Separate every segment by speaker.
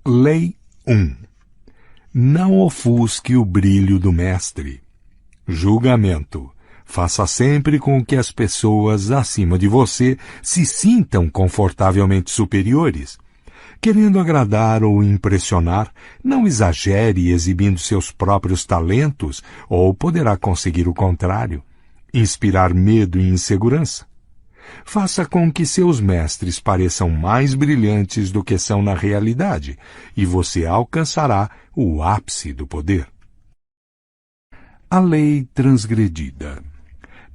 Speaker 1: Lei 1. Não ofusque o brilho do mestre. Julgamento. Faça sempre com que as pessoas acima de você se sintam confortavelmente superiores. Querendo agradar ou impressionar, não exagere exibindo seus próprios talentos, ou poderá conseguir o contrário, inspirar medo e insegurança. Faça com que seus mestres pareçam mais brilhantes do que são na realidade, e você alcançará o ápice do poder. A lei transgredida.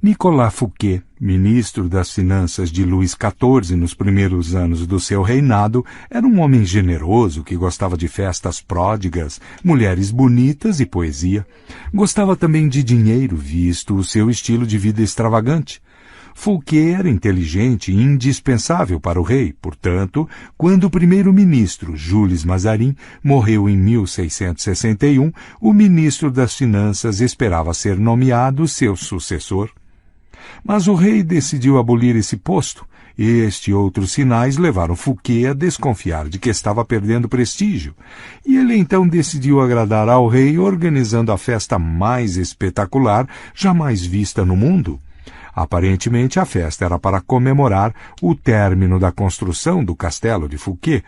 Speaker 1: Nicolas Fouquet, ministro das Finanças de Luís XIV nos primeiros anos do seu reinado, era um homem generoso que gostava de festas pródigas, mulheres bonitas e poesia. Gostava também de dinheiro, visto o seu estilo de vida extravagante. Fouquet era inteligente e indispensável para o rei, portanto, quando o primeiro-ministro, Jules Mazarin, morreu em 1661, o ministro das Finanças esperava ser nomeado seu sucessor. Mas o rei decidiu abolir esse posto. Este e outros sinais levaram Fouquet a desconfiar de que estava perdendo prestígio, e ele então decidiu agradar ao rei organizando a festa mais espetacular jamais vista no mundo. Aparentemente, a festa era para comemorar o término da construção do castelo de Fouquet,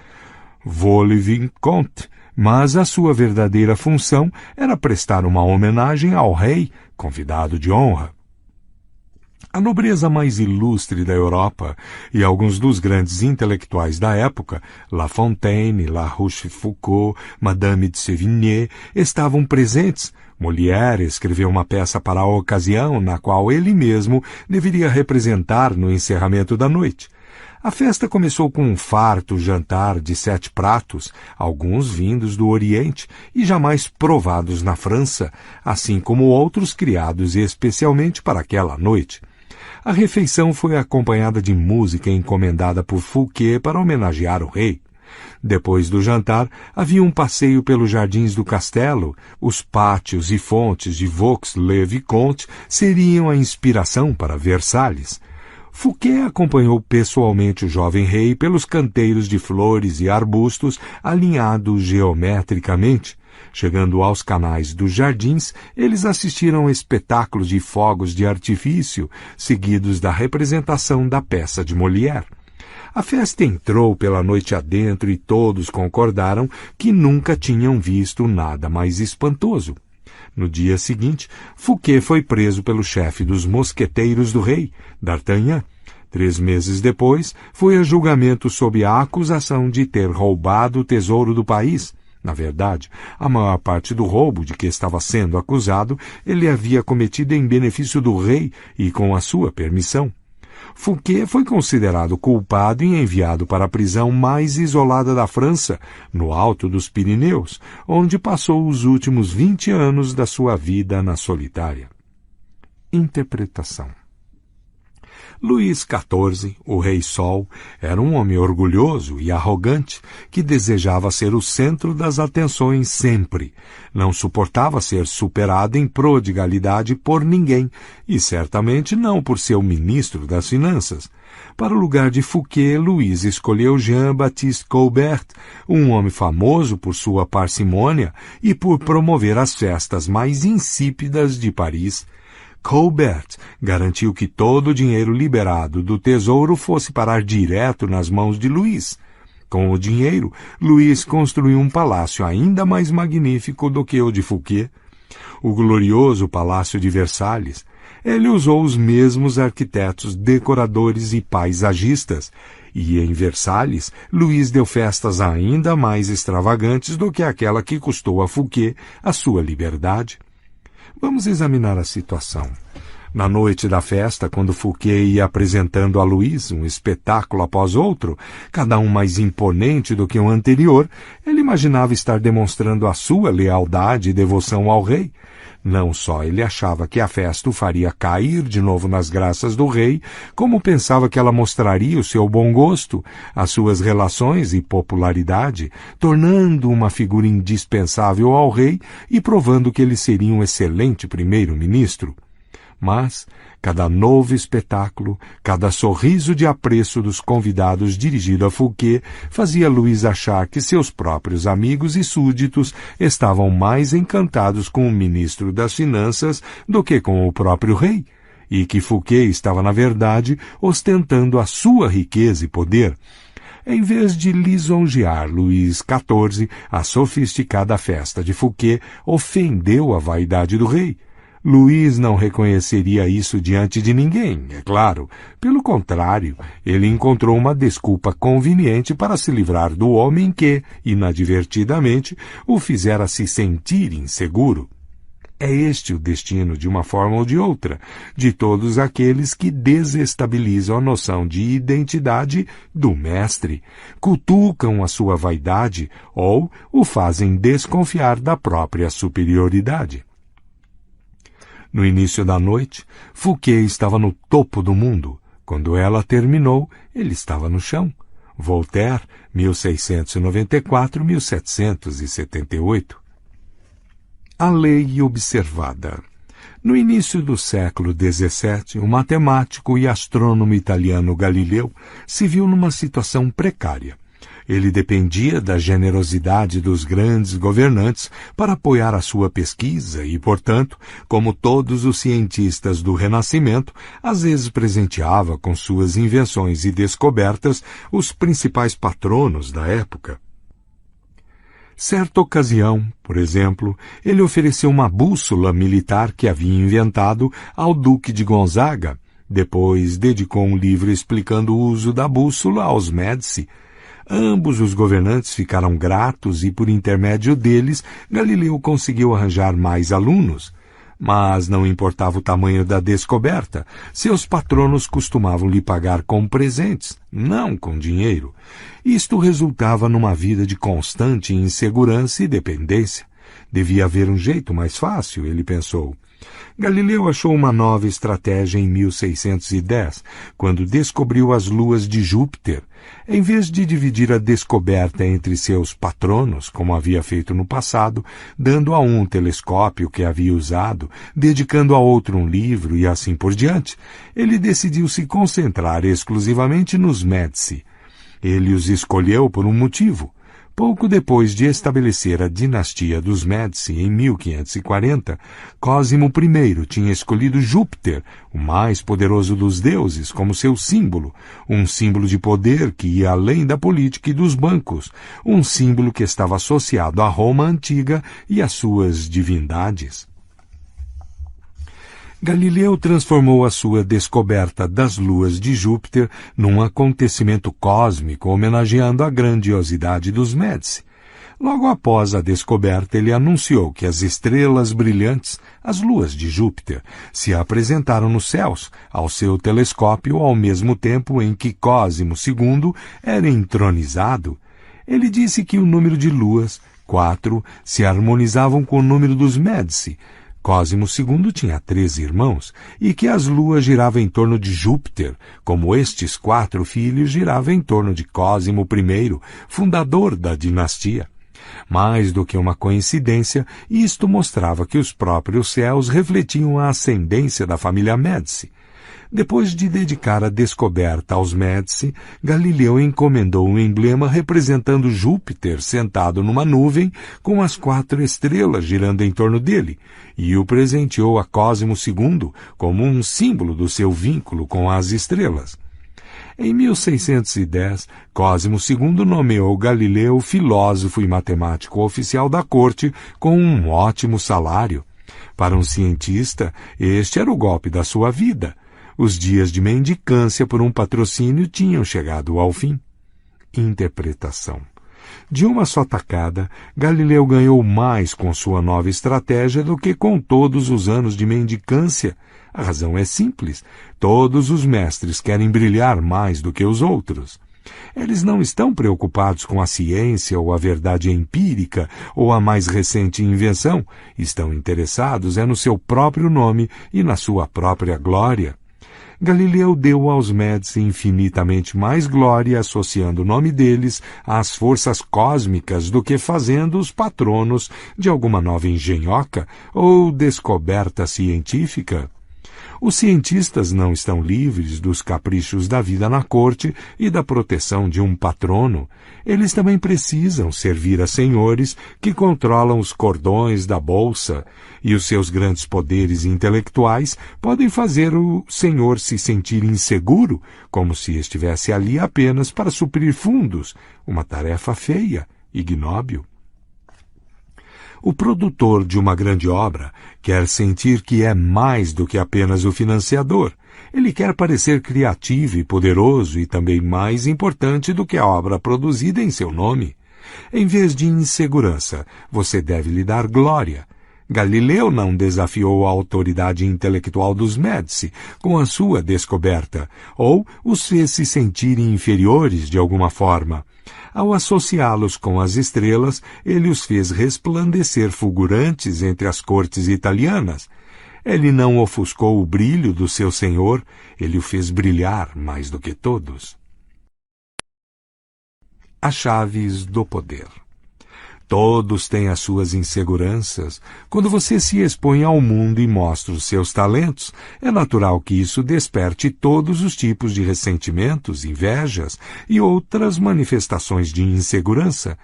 Speaker 1: Vaux-le-Vicomte, mas a sua verdadeira função era prestar uma homenagem ao rei, convidado de honra. A nobreza mais ilustre da Europa e alguns dos grandes intelectuais da época, La Fontaine, La Rochefoucauld, Madame de Sévigné, estavam presentes. Molière escreveu uma peça para a ocasião, na qual ele mesmo deveria representar no encerramento da noite. A festa começou com um farto jantar de 7 pratos, alguns vindos do Oriente e jamais provados na França, assim como outros criados especialmente para aquela noite. A refeição foi acompanhada de música encomendada por Fouquet para homenagear o rei. Depois do jantar, havia um passeio pelos jardins do castelo. Os pátios e fontes de Vaux-le-Vicomte seriam a inspiração para Versalhes. Fouquet acompanhou pessoalmente o jovem rei pelos canteiros de flores e arbustos alinhados geometricamente. Chegando aos canais dos jardins, eles assistiram a espetáculos de fogos de artifício, seguidos da representação da peça de Molière. A festa entrou pela noite adentro e todos concordaram que nunca tinham visto nada mais espantoso. No dia seguinte, Fouquet foi preso pelo chefe dos mosqueteiros do rei, D'Artagnan. 3 meses depois, foi a julgamento sob a acusação de ter roubado o tesouro do país. Na verdade, a maior parte do roubo de que estava sendo acusado ele havia cometido em benefício do rei e com a sua permissão. Fouquet foi considerado culpado e enviado para a prisão mais isolada da França, no alto dos Pirineus, onde passou os últimos 20 anos da sua vida na solitária. Interpretação. Luís XIV, o Rei Sol, era um homem orgulhoso e arrogante que desejava ser o centro das atenções sempre. Não suportava ser superado em prodigalidade por ninguém, e certamente não por seu ministro das Finanças. Para o lugar de Fouquet, Luís escolheu Jean-Baptiste Colbert, um homem famoso por sua parcimônia e por promover as festas mais insípidas de Paris. Colbert garantiu que todo o dinheiro liberado do tesouro fosse parar direto nas mãos de Luís. Com o dinheiro, Luís construiu um palácio ainda mais magnífico do que o de Fouquet, o glorioso Palácio de Versalhes. Ele usou os mesmos arquitetos, decoradores e paisagistas, e em Versalhes, Luís deu festas ainda mais extravagantes do que aquela que custou a Fouquet a sua liberdade. Vamos examinar a situação. Na noite da festa, quando Fouquet ia apresentando a Luís um espetáculo após outro, cada um mais imponente do que o anterior, ele imaginava estar demonstrando a sua lealdade e devoção ao rei. Não só ele achava que a festa o faria cair de novo nas graças do rei, como pensava que ela mostraria o seu bom gosto, as suas relações e popularidade, tornando uma figura indispensável ao rei e provando que ele seria um excelente primeiro-ministro. Mas cada novo espetáculo, cada sorriso de apreço dos convidados dirigido a Fouquet fazia Louis achar que seus próprios amigos e súditos estavam mais encantados com o ministro das Finanças do que com o próprio rei, e que Fouquet estava, na verdade, ostentando a sua riqueza e poder. Em vez de lisonjear Luís XIV, a sofisticada festa de Fouquet ofendeu a vaidade do rei. Luís não reconheceria isso diante de ninguém, é claro. Pelo contrário, ele encontrou uma desculpa conveniente para se livrar do homem que, inadvertidamente, o fizera se sentir inseguro. É este o destino, de uma forma ou de outra, de todos aqueles que desestabilizam a noção de identidade do mestre, cutucam a sua vaidade ou o fazem desconfiar da própria superioridade. No início da noite, Fouquet estava no topo do mundo. Quando ela terminou, ele estava no chão. Voltaire, 1694-1778. A lei observada. No início do século XVII, o matemático e astrônomo italiano Galileu se viu numa situação precária. Ele dependia da generosidade dos grandes governantes para apoiar a sua pesquisa e, portanto, como todos os cientistas do Renascimento, às vezes presenteava com suas invenções e descobertas os principais patronos da época. Certa ocasião, por exemplo, ele ofereceu uma bússola militar que havia inventado ao Duque de Gonzaga. Depois dedicou um livro explicando o uso da bússola aos Médici. Ambos os governantes ficaram gratos e, por intermédio deles, Galileu conseguiu arranjar mais alunos. Mas não importava o tamanho da descoberta, seus patronos costumavam lhe pagar com presentes, não com dinheiro. Isto resultava numa vida de constante insegurança e dependência. Devia haver um jeito mais fácil, ele pensou. Galileu achou uma nova estratégia em 1610, quando descobriu as luas de Júpiter. Em vez de dividir a descoberta entre seus patronos, como havia feito no passado, dando a um telescópio que havia usado, dedicando a outro um livro e assim por diante, ele decidiu se concentrar exclusivamente nos Médici. Ele os escolheu por um motivo. Pouco depois de estabelecer a dinastia dos Médici em 1540, Cosimo I tinha escolhido Júpiter, o mais poderoso dos deuses, como seu símbolo, um símbolo de poder que ia além da política e dos bancos, um símbolo que estava associado à Roma antiga e às suas divindades. Galileu transformou a sua descoberta das luas de Júpiter num acontecimento cósmico homenageando a grandiosidade dos Médici. Logo após a descoberta, ele anunciou que as estrelas brilhantes, as luas de Júpiter, se apresentaram nos céus ao seu telescópio ao mesmo tempo em que Cosimo II era entronizado. Ele disse que o número de luas, 4, se harmonizavam com o número dos Médici. Cosimo II tinha 13 irmãos, e que as luas giravam em torno de Júpiter, como estes 4 filhos giravam em torno de Cosimo I, fundador da dinastia. Mais do que uma coincidência, isto mostrava que os próprios céus refletiam a ascendência da família Médici. Depois de dedicar a descoberta aos Médici, Galileu encomendou um emblema representando Júpiter sentado numa nuvem com as 4 estrelas girando em torno dele, e o presenteou a Cosimo II como um símbolo do seu vínculo com as estrelas. Em 1610, Cosimo II nomeou Galileu filósofo e matemático oficial da corte com um ótimo salário. Para um cientista, este era o golpe da sua vida. Os dias de mendicância por um patrocínio tinham chegado ao fim. Interpretação. De uma só tacada, Galileu ganhou mais com sua nova estratégia do que com todos os anos de mendicância. A razão é simples. Todos os mestres querem brilhar mais do que os outros. Eles não estão preocupados com a ciência ou a verdade empírica ou a mais recente invenção. Estão interessados no seu próprio nome e na sua própria glória. Galileu deu aos Médici infinitamente mais glória associando o nome deles às forças cósmicas do que fazendo-os patronos de alguma nova engenhoca ou descoberta científica. Os cientistas não estão livres dos caprichos da vida na corte e da proteção de um patrono. Eles também precisam servir a senhores que controlam os cordões da bolsa, e os seus grandes poderes intelectuais podem fazer o senhor se sentir inseguro, como se estivesse ali apenas para suprir fundos, uma tarefa feia, ignóbil. O produtor de uma grande obra quer sentir que é mais do que apenas o financiador. Ele quer parecer criativo e poderoso e também mais importante do que a obra produzida em seu nome. Em vez de insegurança, você deve lhe dar glória. Galileu não desafiou a autoridade intelectual dos Médici com a sua descoberta, ou os fez se sentirem inferiores de alguma forma. Ao associá-los com as estrelas, ele os fez resplandecer fulgurantes entre as cortes italianas. Ele não ofuscou o brilho do seu senhor, ele o fez brilhar mais do que todos. As chaves do poder. Todos têm as suas inseguranças. Quando você se expõe ao mundo e mostra os seus talentos, é natural que isso desperte todos os tipos de ressentimentos, invejas e outras manifestações de insegurança.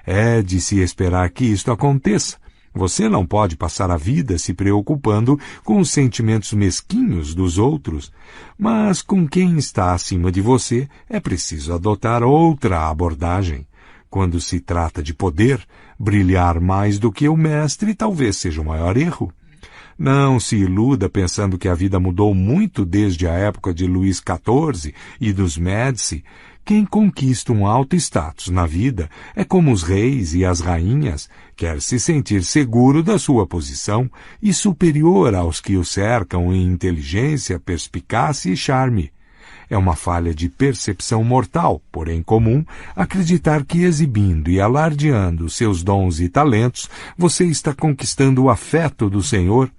Speaker 1: É de se esperar que isto aconteça. Você não pode passar a vida se preocupando com os sentimentos mesquinhos dos outros, mas com quem está acima de você é preciso adotar outra abordagem. Quando se trata de poder, brilhar mais do que o mestre talvez seja o maior erro. Não se iluda pensando que a vida mudou muito desde a época de Luís XIV e dos Médici. Quem conquista um alto status na vida é como os reis e as rainhas, quer se sentir seguro da sua posição e superior aos que o cercam em inteligência, perspicácia e charme. É uma falha de percepção mortal, porém comum, acreditar que exibindo e alardeando seus dons e talentos, você está conquistando o afeto do Senhor.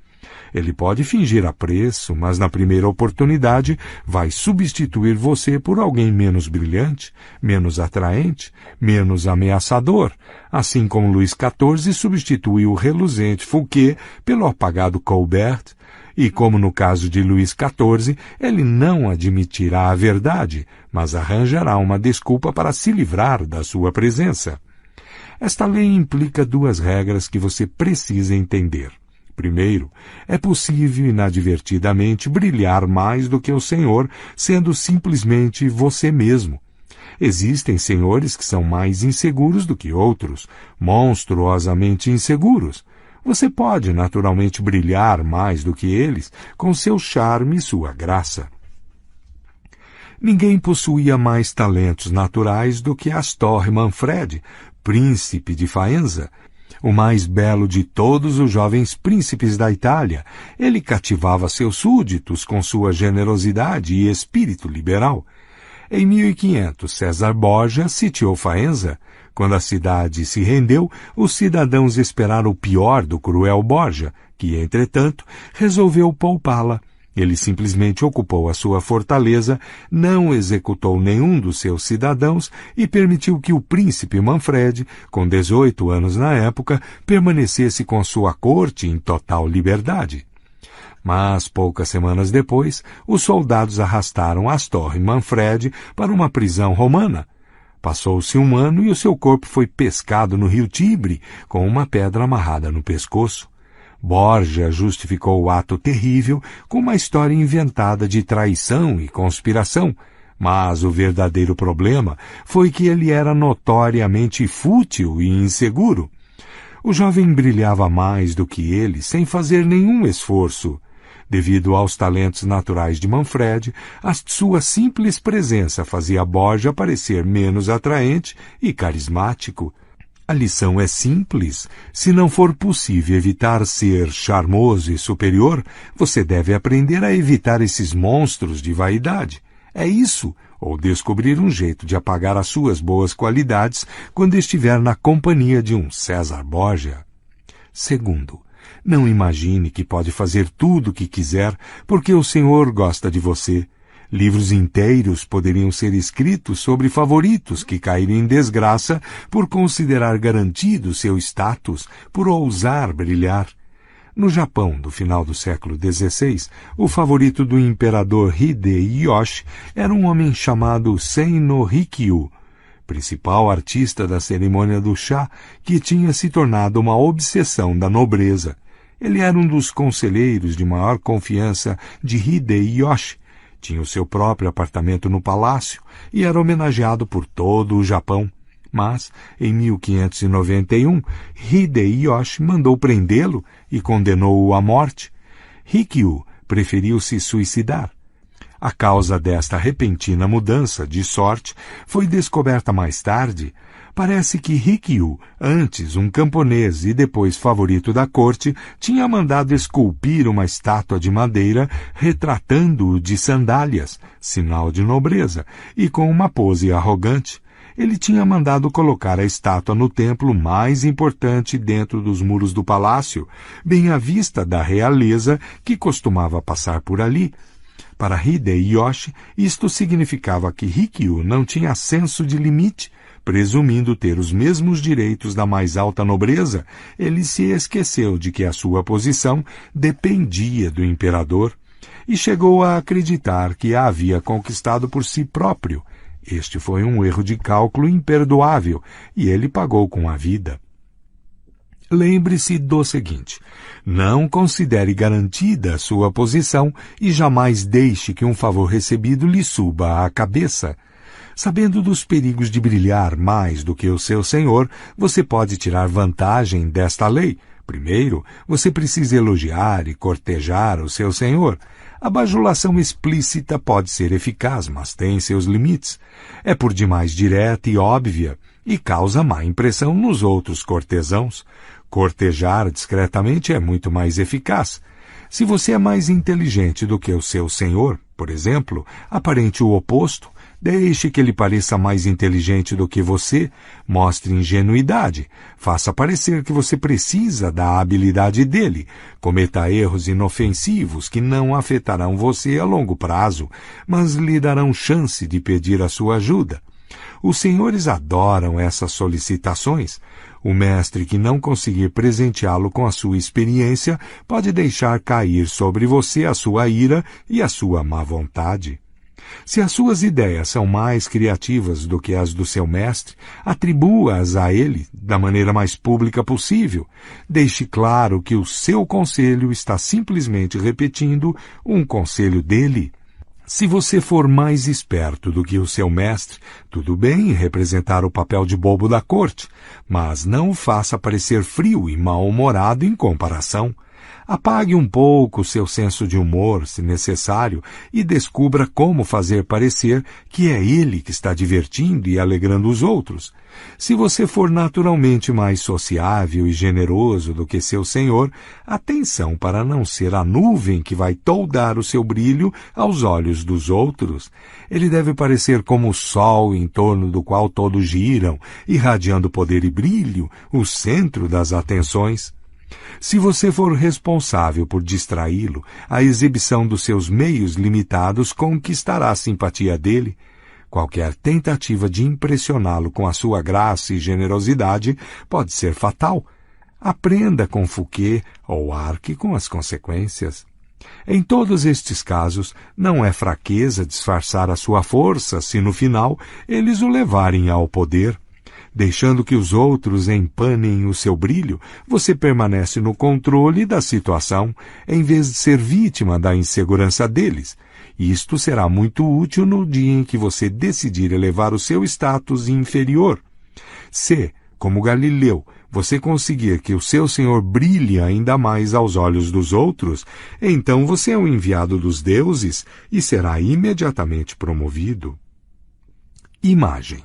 Speaker 1: Ele pode fingir apreço, mas na primeira oportunidade vai substituir você por alguém menos brilhante, menos atraente, menos ameaçador, assim como Luís XIV substitui o reluzente Fouquet pelo apagado Colbert. E como no caso de Luís XIV, ele não admitirá a verdade, mas arranjará uma desculpa para se livrar da sua presença. Esta lei implica duas regras que você precisa entender. Primeiro, é possível inadvertidamente brilhar mais do que o Senhor, sendo simplesmente você mesmo. Existem senhores que são mais inseguros do que outros, monstruosamente inseguros. Você pode naturalmente brilhar mais do que eles com seu charme e sua graça. Ninguém possuía mais talentos naturais do que Astor Manfred, príncipe de Faenza, o mais belo de todos os jovens príncipes da Itália. Ele cativava seus súditos com sua generosidade e espírito liberal. Em 1500, César Borgia sitiou Faenza. Quando a cidade se rendeu, os cidadãos esperaram o pior do cruel Borgia, que, entretanto, resolveu poupá-la. Ele simplesmente ocupou a sua fortaleza, não executou nenhum dos seus cidadãos e permitiu que o príncipe Manfred, com 18 anos na época, permanecesse com sua corte em total liberdade. Mas, poucas semanas depois, os soldados arrastaram Astor e Manfred para uma prisão romana. Passou-se um ano e o seu corpo foi pescado no rio Tibre, com uma pedra amarrada no pescoço. Borgia justificou o ato terrível com uma história inventada de traição e conspiração, mas o verdadeiro problema foi que ele era notoriamente fútil e inseguro. O jovem brilhava mais do que ele, sem fazer nenhum esforço. Devido aos talentos naturais de Manfred, a sua simples presença fazia Borgia parecer menos atraente e carismático. A lição é simples. Se não for possível evitar ser charmoso e superior, você deve aprender a evitar esses monstros de vaidade. É isso, ou descobrir um jeito de apagar as suas boas qualidades quando estiver na companhia de um César Borgia. Segundo, não imagine que pode fazer tudo o que quiser porque o Senhor gosta de você. Livros inteiros poderiam ser escritos sobre favoritos que caíram em desgraça por considerar garantido seu status, por ousar brilhar. No Japão do final do século XVI, o favorito do imperador Hideyoshi era um homem chamado Sei no Rikyu, principal artista da cerimônia do chá, que tinha se tornado uma obsessão da nobreza. Ele era um dos conselheiros de maior confiança de Hideyoshi, tinha o seu próprio apartamento no palácio e era homenageado por todo o Japão. Mas, em 1591, Hideyoshi mandou prendê-lo e condenou-o à morte. Rikyu preferiu se suicidar. A causa desta repentina mudança de sorte foi descoberta mais tarde. Parece que Rikyu, antes um camponês e depois favorito da corte, tinha mandado esculpir uma estátua de madeira retratando-o de sandálias, sinal de nobreza, e com uma pose arrogante. Ele tinha mandado colocar a estátua no templo mais importante dentro dos muros do palácio, bem à vista da realeza que costumava passar por ali. Para Hideyoshi, isto significava que Rikyu não tinha senso de limite. Presumindo ter os mesmos direitos da mais alta nobreza, ele se esqueceu de que a sua posição dependia do imperador e chegou a acreditar que a havia conquistado por si próprio. Este foi um erro de cálculo imperdoável e ele pagou com a vida. Lembre-se do seguinte: não considere garantida a sua posição e jamais deixe que um favor recebido lhe suba à cabeça. Sabendo dos perigos de brilhar mais do que o seu senhor, você pode tirar vantagem desta lei. Primeiro, você precisa elogiar e cortejar o seu senhor. A bajulação explícita pode ser eficaz, mas tem seus limites. É por demais direta e óbvia, e causa má impressão nos outros cortesãos. Cortejar discretamente é muito mais eficaz. Se você é mais inteligente do que o seu senhor, por exemplo, aparente o oposto. Deixe que ele pareça mais inteligente do que você, mostre ingenuidade, faça parecer que você precisa da habilidade dele, cometa erros inofensivos que não afetarão você a longo prazo, mas lhe darão chance de pedir a sua ajuda. Os senhores adoram essas solicitações. O mestre que não conseguir presenteá-lo com a sua experiência pode deixar cair sobre você a sua ira e a sua má vontade. Se as suas ideias são mais criativas do que as do seu mestre, atribua-as a ele da maneira mais pública possível. Deixe claro que o seu conselho está simplesmente repetindo um conselho dele. Se você for mais esperto do que o seu mestre, tudo bem representar o papel de bobo da corte, mas não o faça parecer frio e mal-humorado em comparação. Apague um pouco o seu senso de humor, se necessário, e descubra como fazer parecer que é ele que está divertindo e alegrando os outros. Se você for naturalmente mais sociável e generoso do que seu senhor, atenção para não ser a nuvem que vai toldar o seu brilho aos olhos dos outros. Ele deve parecer como o sol em torno do qual todos giram, irradiando poder e brilho, o centro das atenções. Se você for responsável por distraí-lo, a exibição dos seus meios limitados conquistará a simpatia dele. Qualquer tentativa de impressioná-lo com a sua graça e generosidade pode ser fatal. Aprenda com Fouquet ou arque com as consequências. Em todos estes casos, não é fraqueza disfarçar a sua força se no final eles o levarem ao poder. Deixando que os outros empanem o seu brilho, você permanece no controle da situação, em vez de ser vítima da insegurança deles. Isto será muito útil no dia em que você decidir elevar o seu status inferior. Se, como Galileu, você conseguir que o seu senhor brilhe ainda mais aos olhos dos outros, então você é um enviado dos deuses e será imediatamente promovido. Imagem.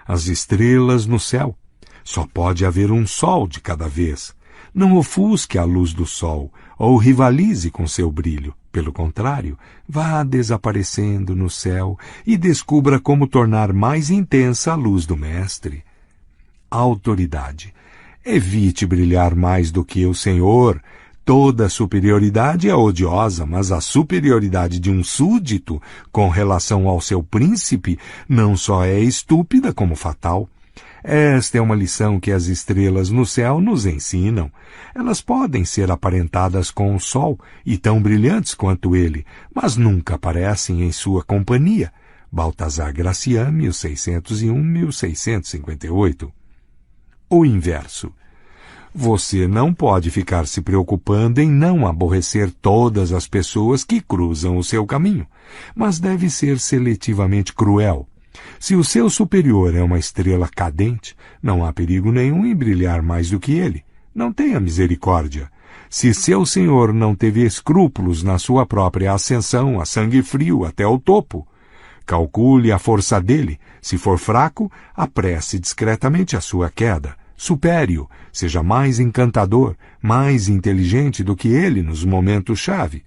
Speaker 1: As estrelas no céu. Só pode haver um sol de cada vez. Não ofusque a luz do sol, ou rivalize com seu brilho. Pelo contrário, vá desaparecendo no céu e descubra como tornar mais intensa a luz do mestre. Autoridade. Evite brilhar mais do que o Senhor. Toda superioridade é odiosa, mas a superioridade de um súdito com relação ao seu príncipe não só é estúpida como fatal. Esta é uma lição que as estrelas no céu nos ensinam. Elas podem ser aparentadas com o sol e tão brilhantes quanto ele, mas nunca aparecem em sua companhia. Baltazar Gracian, 1601-1658. O inverso. Você não pode ficar se preocupando em não aborrecer todas as pessoas que cruzam o seu caminho, mas deve ser seletivamente cruel. Se o seu superior é uma estrela cadente, não há perigo nenhum em brilhar mais do que ele. Não tenha misericórdia. Se seu senhor não teve escrúpulos na sua própria ascensão a sangue frio até o topo, calcule a força dele. Se for fraco, apresse discretamente a sua queda. Supere-o, seja mais encantador, mais inteligente do que ele nos momentos-chave.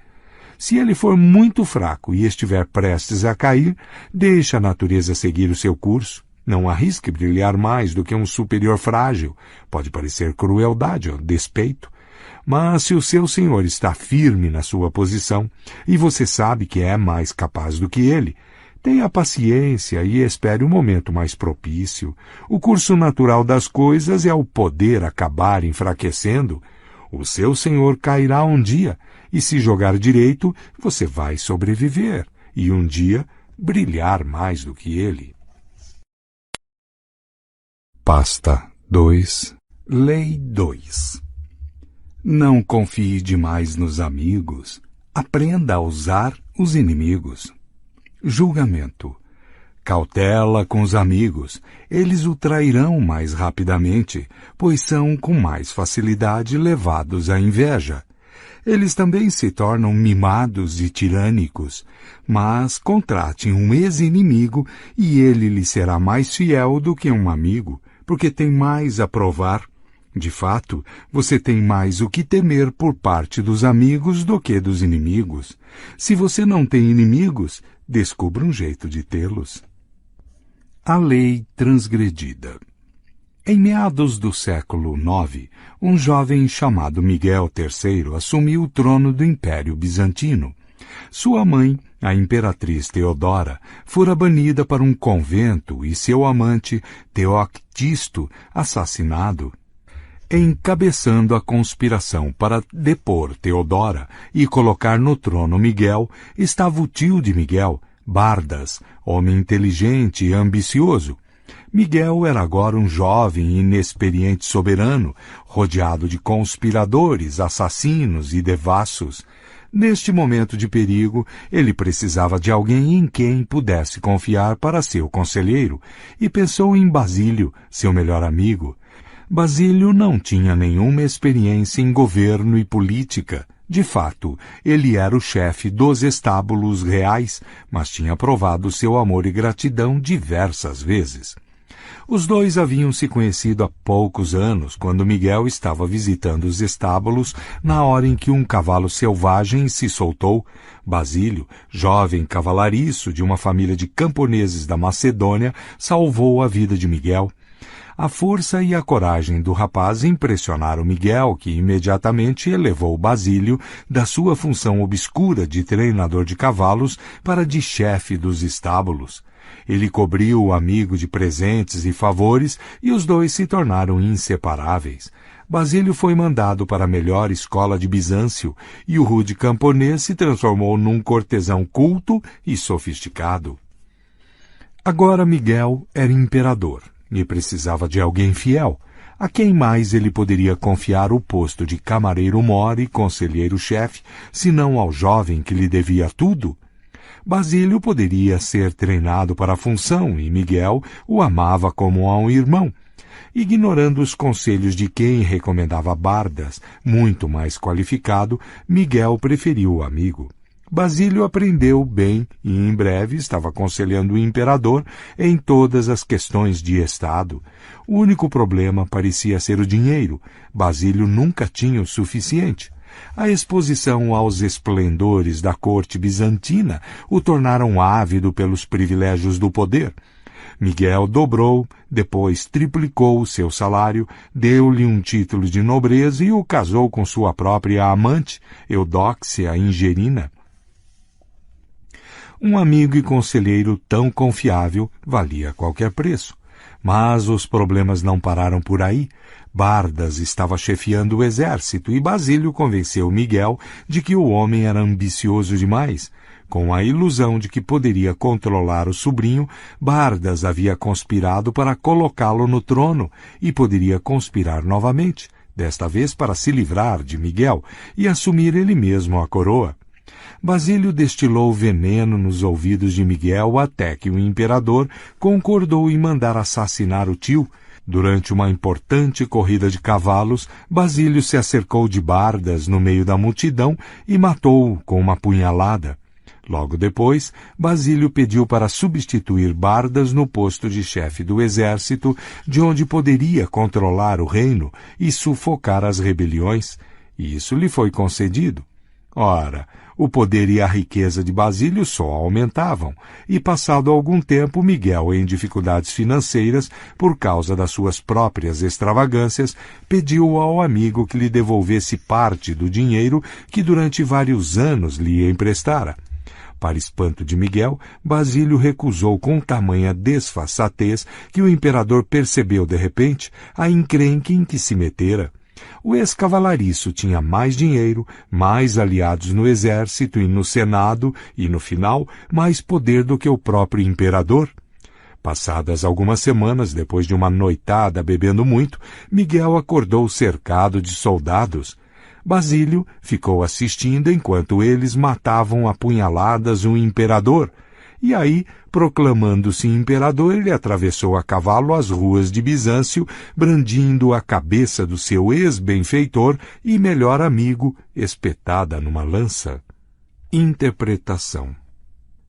Speaker 1: Se ele for muito fraco e estiver prestes a cair, deixe a natureza seguir o seu curso. Não arrisque brilhar mais do que um superior frágil. Pode parecer crueldade ou despeito. Mas se o seu senhor está firme na sua posição e você sabe que é mais capaz do que ele, tenha paciência e espere o momento mais propício. O curso natural das coisas é o poder acabar enfraquecendo. O seu senhor cairá um dia, e se jogar direito, você vai sobreviver, e um dia brilhar mais do que ele. Pasta 2, Lei 2. Não confie demais nos amigos. Aprenda a usar os inimigos. Julgamento. Cautela com os amigos. Eles o trairão mais rapidamente, pois são com mais facilidade levados à inveja. Eles também se tornam mimados e tirânicos, mas contrate um ex-inimigo e ele lhe será mais fiel do que um amigo, porque tem mais a provar. De fato, você tem mais o que temer por parte dos amigos do que dos inimigos. Se você não tem inimigos, descubra um jeito de tê-los. A lei transgredida. Em meados do século IX, um jovem chamado Miguel III assumiu o trono do Império Bizantino. Sua mãe, a imperatriz Teodora, fora banida para um convento e seu amante, Teoctisto, assassinado. Encabeçando a conspiração para depor Teodora e colocar no trono Miguel, estava o tio de Miguel, Bardas, homem inteligente e ambicioso. Miguel era agora um jovem e inexperiente soberano, rodeado de conspiradores, assassinos e devassos. Neste momento de perigo, ele precisava de alguém em quem pudesse confiar para seu conselheiro, e pensou em Basílio, seu melhor amigo. Basílio não tinha nenhuma experiência em governo e política. De fato, ele era o chefe dos estábulos reais, mas tinha provado seu amor e gratidão diversas vezes. Os dois haviam se conhecido há poucos anos, quando Miguel estava visitando os estábulos na hora em que um cavalo selvagem se soltou. Basílio, jovem cavalariço de uma família de camponeses da Macedônia, salvou a vida de Miguel. A força e a coragem do rapaz impressionaram Miguel, que imediatamente elevou Basílio da sua função obscura de treinador de cavalos para de chefe dos estábulos. Ele cobriu o amigo de presentes e favores e os dois se tornaram inseparáveis. Basílio foi mandado para a melhor escola de Bizâncio e o rude camponês se transformou num cortesão culto e sofisticado. Agora Miguel era imperador e precisava de alguém fiel. A quem mais ele poderia confiar o posto de camareiro-mor e conselheiro-chefe, senão ao jovem que lhe devia tudo? Basílio poderia ser treinado para a função e Miguel o amava como a um irmão. Ignorando os conselhos de quem recomendava Bardas, muito mais qualificado, Miguel preferiu o amigo. Basílio aprendeu bem e em breve estava aconselhando o imperador em todas as questões de Estado. O único problema parecia ser o dinheiro. Basílio nunca tinha o suficiente. A exposição aos esplendores da corte bizantina o tornaram ávido pelos privilégios do poder. Miguel dobrou, depois triplicou o seu salário, deu-lhe um título de nobreza e o casou com sua própria amante, Eudóxia Ingerina. Um amigo e conselheiro tão confiável valia qualquer preço. Mas os problemas não pararam por aí. Bardas estava chefiando o exército e Basílio convenceu Miguel de que o homem era ambicioso demais. Com a ilusão de que poderia controlar o sobrinho, Bardas havia conspirado para colocá-lo no trono e poderia conspirar novamente, desta vez para se livrar de Miguel e assumir ele mesmo a coroa. Basílio destilou veneno nos ouvidos de Miguel até que o imperador concordou em mandar assassinar o tio. Durante uma importante corrida de cavalos, Basílio se acercou de Bardas no meio da multidão e matou-o com uma punhalada. Logo depois, Basílio pediu para substituir Bardas no posto de chefe do exército, de onde poderia controlar o reino e sufocar as rebeliões. E isso lhe foi concedido. Ora, o poder e a riqueza de Basílio só aumentavam, e passado algum tempo Miguel, em dificuldades financeiras por causa das suas próprias extravagâncias, pediu ao amigo que lhe devolvesse parte do dinheiro que durante vários anos lhe emprestara. Para espanto de Miguel, Basílio recusou com tamanha desfaçatez que o imperador percebeu de repente a encrenca em que se metera. O ex-cavalariço tinha mais dinheiro, mais aliados no exército e no senado e, no final, mais poder do que o próprio imperador. Passadas algumas semanas, depois de uma noitada bebendo muito, Miguel acordou cercado de soldados. Basílio ficou assistindo enquanto eles matavam a punhaladas o imperador. E aí, proclamando-se imperador, ele atravessou a cavalo as ruas de Bizâncio, brandindo a cabeça do seu ex-benfeitor e melhor amigo, espetada numa lança. Interpretação.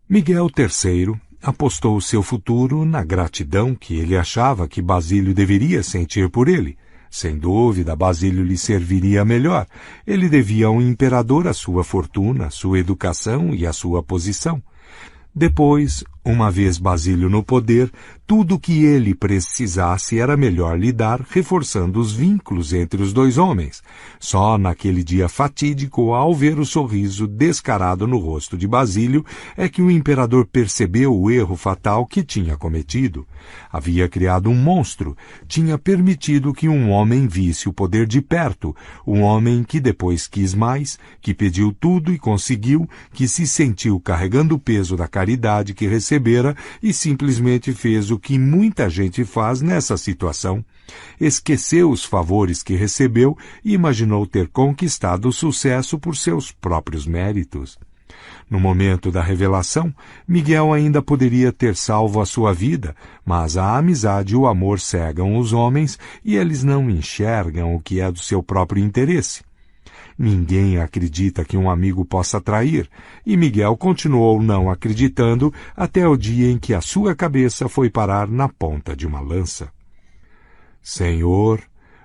Speaker 1: Miguel III apostou seu futuro na gratidão que ele achava que Basílio deveria sentir por ele. Sem dúvida, Basílio lhe serviria melhor. Ele devia ao imperador a sua fortuna, sua educação e a sua posição. Depois, uma vez Basílio no poder, tudo o que ele precisasse era melhor lhe dar, reforçando os vínculos entre os dois homens. Só naquele dia fatídico, ao ver o sorriso descarado no rosto de Basílio, é que o imperador percebeu o erro fatal que tinha cometido. Havia criado um monstro, tinha permitido que um homem visse o poder de perto, um homem que depois quis mais, que pediu tudo e conseguiu, que se sentiu carregando o peso da caridade que recebera e simplesmente fez o que muita gente faz nessa situação. Esqueceu os favores que recebeu e imaginou ter conquistado o sucesso por seus próprios méritos. No momento da revelação, Miguel ainda poderia ter salvo a sua vida, mas a amizade e o amor cegam os homens e eles não enxergam o que é do seu próprio interesse. Ninguém acredita que um amigo possa trair, e Miguel continuou não acreditando até o dia em que a sua cabeça foi parar na ponta de uma lança. Senhor,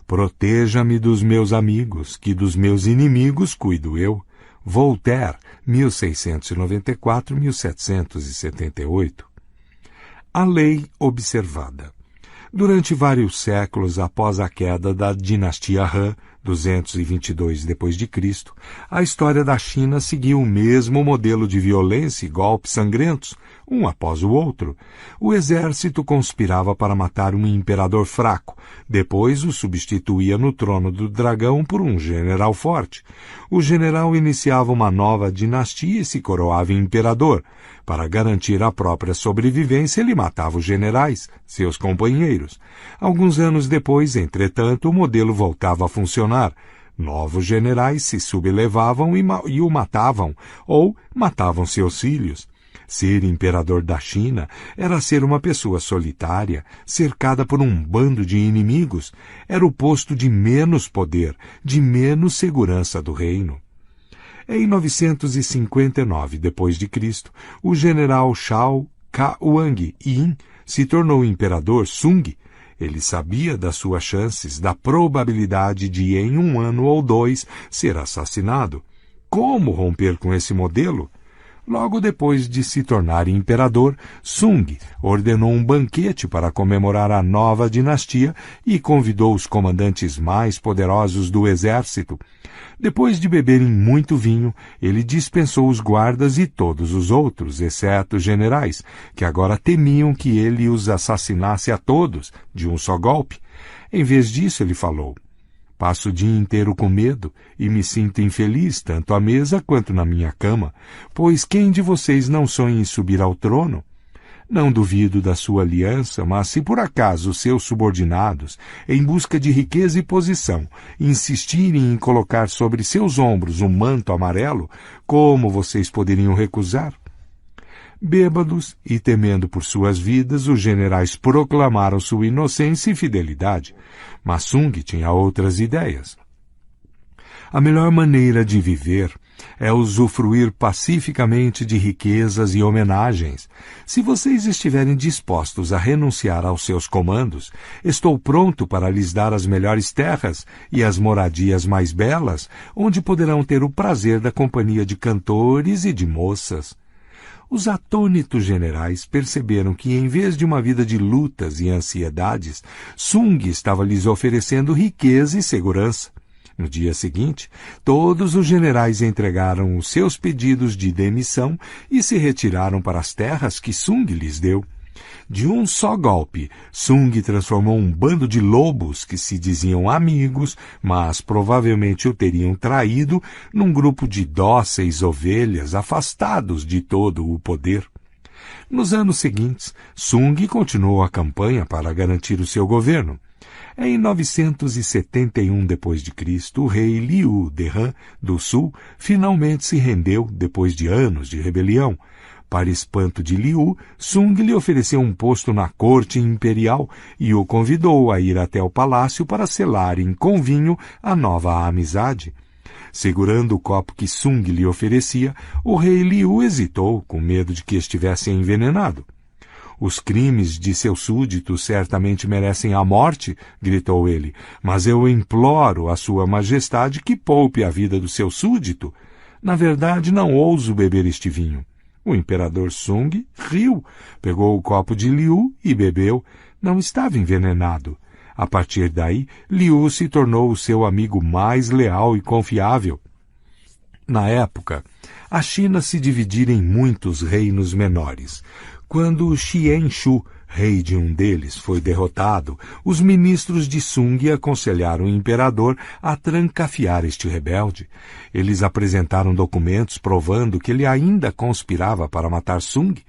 Speaker 1: proteja-me dos meus amigos, que dos meus inimigos cuido eu. Voltaire, 1694-1778. A lei observada. Durante vários séculos após a queda da dinastia Han, 222 d.C., a história da China seguiu o mesmo modelo de violência e golpes sangrentos, um após o outro. O exército conspirava para matar um imperador fraco, depois o substituía no trono do dragão por um general forte. O general iniciava uma nova dinastia e se coroava imperador. Para garantir a própria sobrevivência, ele matava os generais, seus companheiros. Alguns anos depois, entretanto, o modelo voltava a funcionar. Novos generais se sublevavam e o matavam, ou matavam seus filhos. Ser imperador da China era ser uma pessoa solitária, cercada por um bando de inimigos. Era o posto de menos poder, de menos segurança do reino. Em 959 d.C., o general Shao Ka-Wang-Yin se tornou imperador Sung. Ele sabia das suas chances, da probabilidade de, em um ano ou dois, ser assassinado. Como romper com esse modelo? Logo depois de se tornar imperador, Sung ordenou um banquete para comemorar a nova dinastia e convidou os comandantes mais poderosos do exército. Depois de beberem muito vinho, ele dispensou os guardas e todos os outros, exceto os generais, que agora temiam que ele os assassinasse a todos, de um só golpe. Em vez disso, ele falou: passo o dia inteiro com medo e me sinto infeliz tanto à mesa quanto na minha cama, pois quem de vocês não sonha em subir ao trono? Não duvido da sua aliança, mas se por acaso os seus subordinados, em busca de riqueza e posição, insistirem em colocar sobre seus ombros um manto amarelo, como vocês poderiam recusar? Bêbados e temendo por suas vidas, os generais proclamaram sua inocência e fidelidade, mas Sung tinha outras ideias. A melhor maneira de viver é usufruir pacificamente de riquezas e homenagens. Se vocês estiverem dispostos a renunciar aos seus comandos, estou pronto para lhes dar as melhores terras e as moradias mais belas, onde poderão ter o prazer da companhia de cantores e de moças. Os atônitos generais perceberam que, em vez de uma vida de lutas e ansiedades, Sung estava lhes oferecendo riqueza e segurança. No dia seguinte, todos os generais entregaram os seus pedidos de demissão e se retiraram para as terras que Sung lhes deu. De um só golpe, Sung transformou um bando de lobos que se diziam amigos, mas provavelmente o teriam traído, num grupo de dóceis ovelhas afastados de todo o poder. Nos anos seguintes, Sung continuou a campanha para garantir o seu governo. Em 971 d.C., o rei Liu Dehan, do Sul, finalmente se rendeu depois de anos de rebelião. Para espanto de Liu, Sung lhe ofereceu um posto na corte imperial e o convidou a ir até o palácio para selarem com vinho a nova amizade. Segurando o copo que Sung lhe oferecia, o rei Liu hesitou, com medo de que estivesse envenenado. Os crimes de seus súditos certamente merecem a morte, gritou ele, mas eu imploro a sua majestade que poupe a vida do seu súdito. Na verdade, não ouso beber este vinho. O imperador Sung riu, pegou o copo de Liu e bebeu. Não estava envenenado. A partir daí, Liu se tornou o seu amigo mais leal e confiável. Na época, a China se dividia em muitos reinos menores. Quando Xianxu, rei de um deles, foi derrotado, os ministros de Sung aconselharam o imperador a trancafiar este rebelde. Eles apresentaram documentos provando que ele ainda conspirava para matar Sung.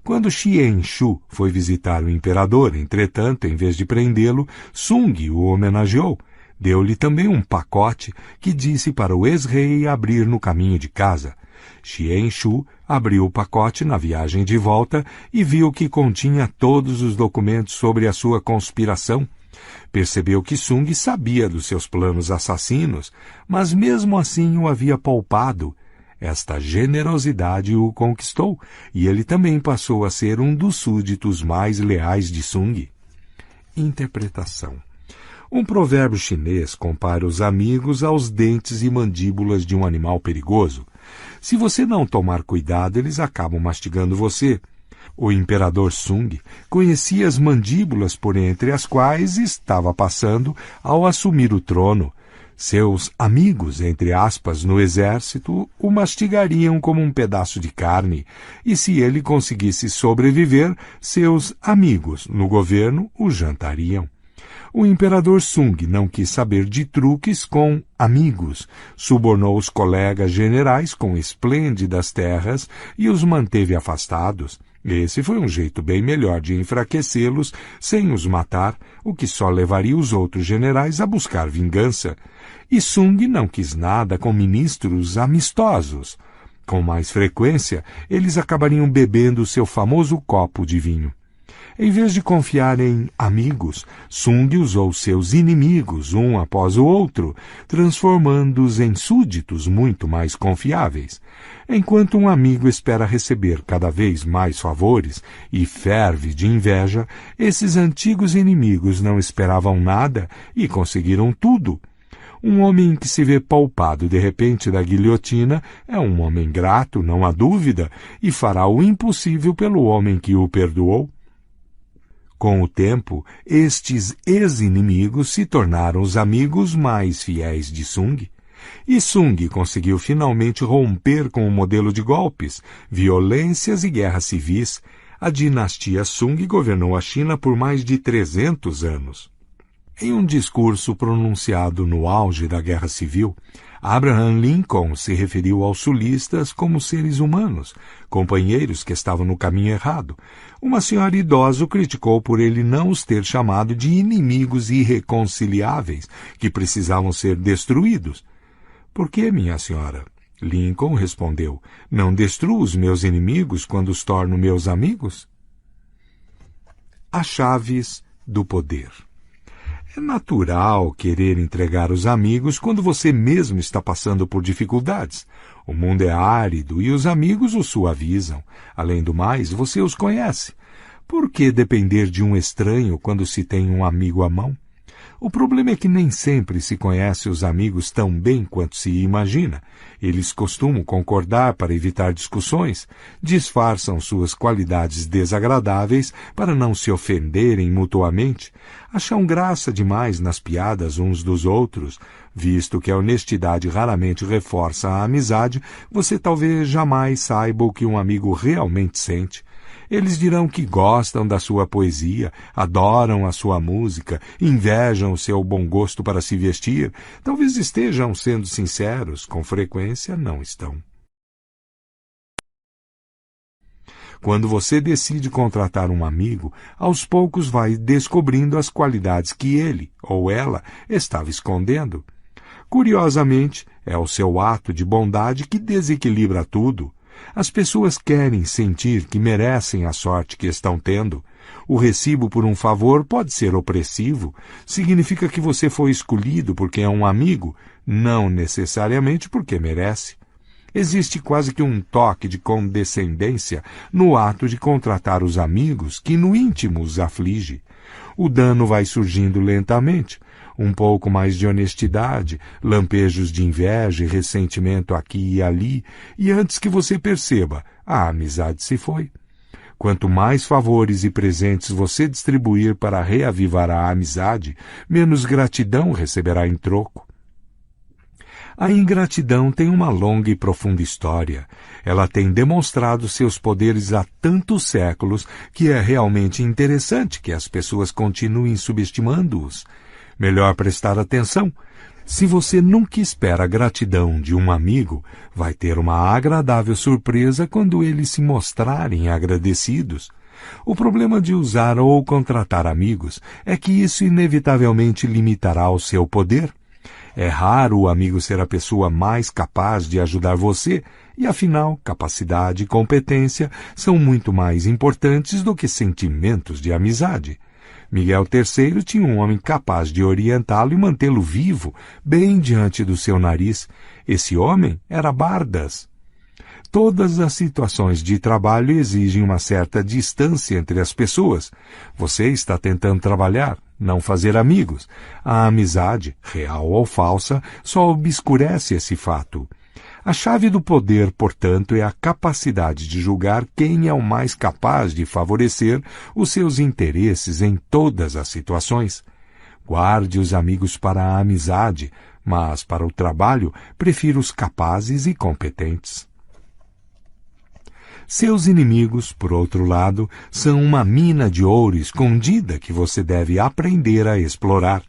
Speaker 1: Quando Xianxu foi visitar o imperador, entretanto, em vez de prendê-lo, Sung o homenageou. Deu-lhe também um pacote que disse para o ex-rei abrir no caminho de casa. Xianxu abriu o pacote na viagem de volta e viu que continha todos os documentos sobre a sua conspiração. Percebeu que Sung sabia dos seus planos assassinos, mas mesmo assim o havia poupado. Esta generosidade o conquistou, e ele também passou a ser um dos súditos mais leais de Sung. Interpretação. Um provérbio chinês compara os amigos aos dentes e mandíbulas de um animal perigoso. Se você não tomar cuidado, eles acabam mastigando você. O imperador Sung conhecia as mandíbulas por entre as quais estava passando ao assumir o trono. Seus amigos, entre aspas, no exército, o mastigariam como um pedaço de carne, e se ele conseguisse sobreviver, seus amigos no governo o jantariam. O imperador Sung não quis saber de truques com amigos, subornou os colegas generais com esplêndidas terras e os manteve afastados. Esse foi um jeito bem melhor de enfraquecê-los sem os matar, o que só levaria os outros generais a buscar vingança. E Sung não quis nada com ministros amistosos. Com mais frequência, eles acabariam bebendo seu famoso copo de vinho. Em vez de confiar em amigos, Sung usou seus inimigos um após o outro, transformando-os em súditos muito mais confiáveis. Enquanto um amigo espera receber cada vez mais favores e ferve de inveja, esses antigos inimigos não esperavam nada e conseguiram tudo. Um homem que se vê poupado de repente da guilhotina é um homem grato, não há dúvida, e fará o impossível pelo homem que o perdoou. Com o tempo, estes ex-inimigos se tornaram os amigos mais fiéis de Sung. E Sung conseguiu finalmente romper com o modelo de golpes, violências e guerras civis. A dinastia Sung governou a China por mais de 300 anos. Em um discurso pronunciado no auge da Guerra Civil, Abraham Lincoln se referiu aos sulistas como seres humanos, companheiros que estavam no caminho errado. Uma senhora idosa o criticou por ele não os ter chamado de inimigos irreconciliáveis, que precisavam ser destruídos. Por que, minha senhora? Lincoln respondeu, não destruo os meus inimigos quando os torno meus amigos? As chaves do poder. É natural querer entregar os amigos quando você mesmo está passando por dificuldades. O mundo é árido e os amigos o suavizam. Além do mais, você os conhece. Por que depender de um estranho quando se tem um amigo à mão? O problema é que nem sempre se conhece os amigos tão bem quanto se imagina. Eles costumam concordar para evitar discussões, disfarçam suas qualidades desagradáveis para não se ofenderem mutuamente, acham graça demais nas piadas uns dos outros. Visto que a honestidade raramente reforça a amizade, você talvez jamais saiba o que um amigo realmente sente. Eles dirão que gostam da sua poesia, adoram a sua música, invejam o seu bom gosto para se vestir. Talvez estejam sendo sinceros, com frequência não estão. Quando você decide contratar um amigo, aos poucos vai descobrindo as qualidades que ele, ou ela, estava escondendo. Curiosamente, é o seu ato de bondade que desequilibra tudo. As pessoas querem sentir que merecem a sorte que estão tendo. O recibo por um favor pode ser opressivo. Significa que você foi escolhido porque é um amigo, não necessariamente porque merece. Existe quase que um toque de condescendência no ato de contratar os amigos que no íntimo os aflige. O dano vai surgindo lentamente. Um pouco mais de honestidade, lampejos de inveja e ressentimento aqui e ali, e antes que você perceba, a amizade se foi. Quanto mais favores e presentes você distribuir para reavivar a amizade, menos gratidão receberá em troco. A ingratidão tem uma longa e profunda história. Ela tem demonstrado seus poderes há tantos séculos que é realmente interessante que as pessoas continuem subestimando-os. Melhor prestar atenção. Se você nunca espera a gratidão de um amigo, vai ter uma agradável surpresa quando eles se mostrarem agradecidos. O problema de usar ou contratar amigos é que isso inevitavelmente limitará o seu poder. É raro o amigo ser a pessoa mais capaz de ajudar você, e afinal, capacidade e competência são muito mais importantes do que sentimentos de amizade. Miguel III tinha um homem capaz de orientá-lo e mantê-lo vivo, bem diante do seu nariz. Esse homem era Bardas. Todas as situações de trabalho exigem uma certa distância entre as pessoas. Você está tentando trabalhar, não fazer amigos. A amizade, real ou falsa, só obscurece esse fato. A chave do poder, portanto, é a capacidade de julgar quem é o mais capaz de favorecer os seus interesses em todas as situações. Guarde os amigos para a amizade, mas para o trabalho, prefira os capazes e competentes. Seus inimigos, por outro lado, são uma mina de ouro escondida que você deve aprender a explorar.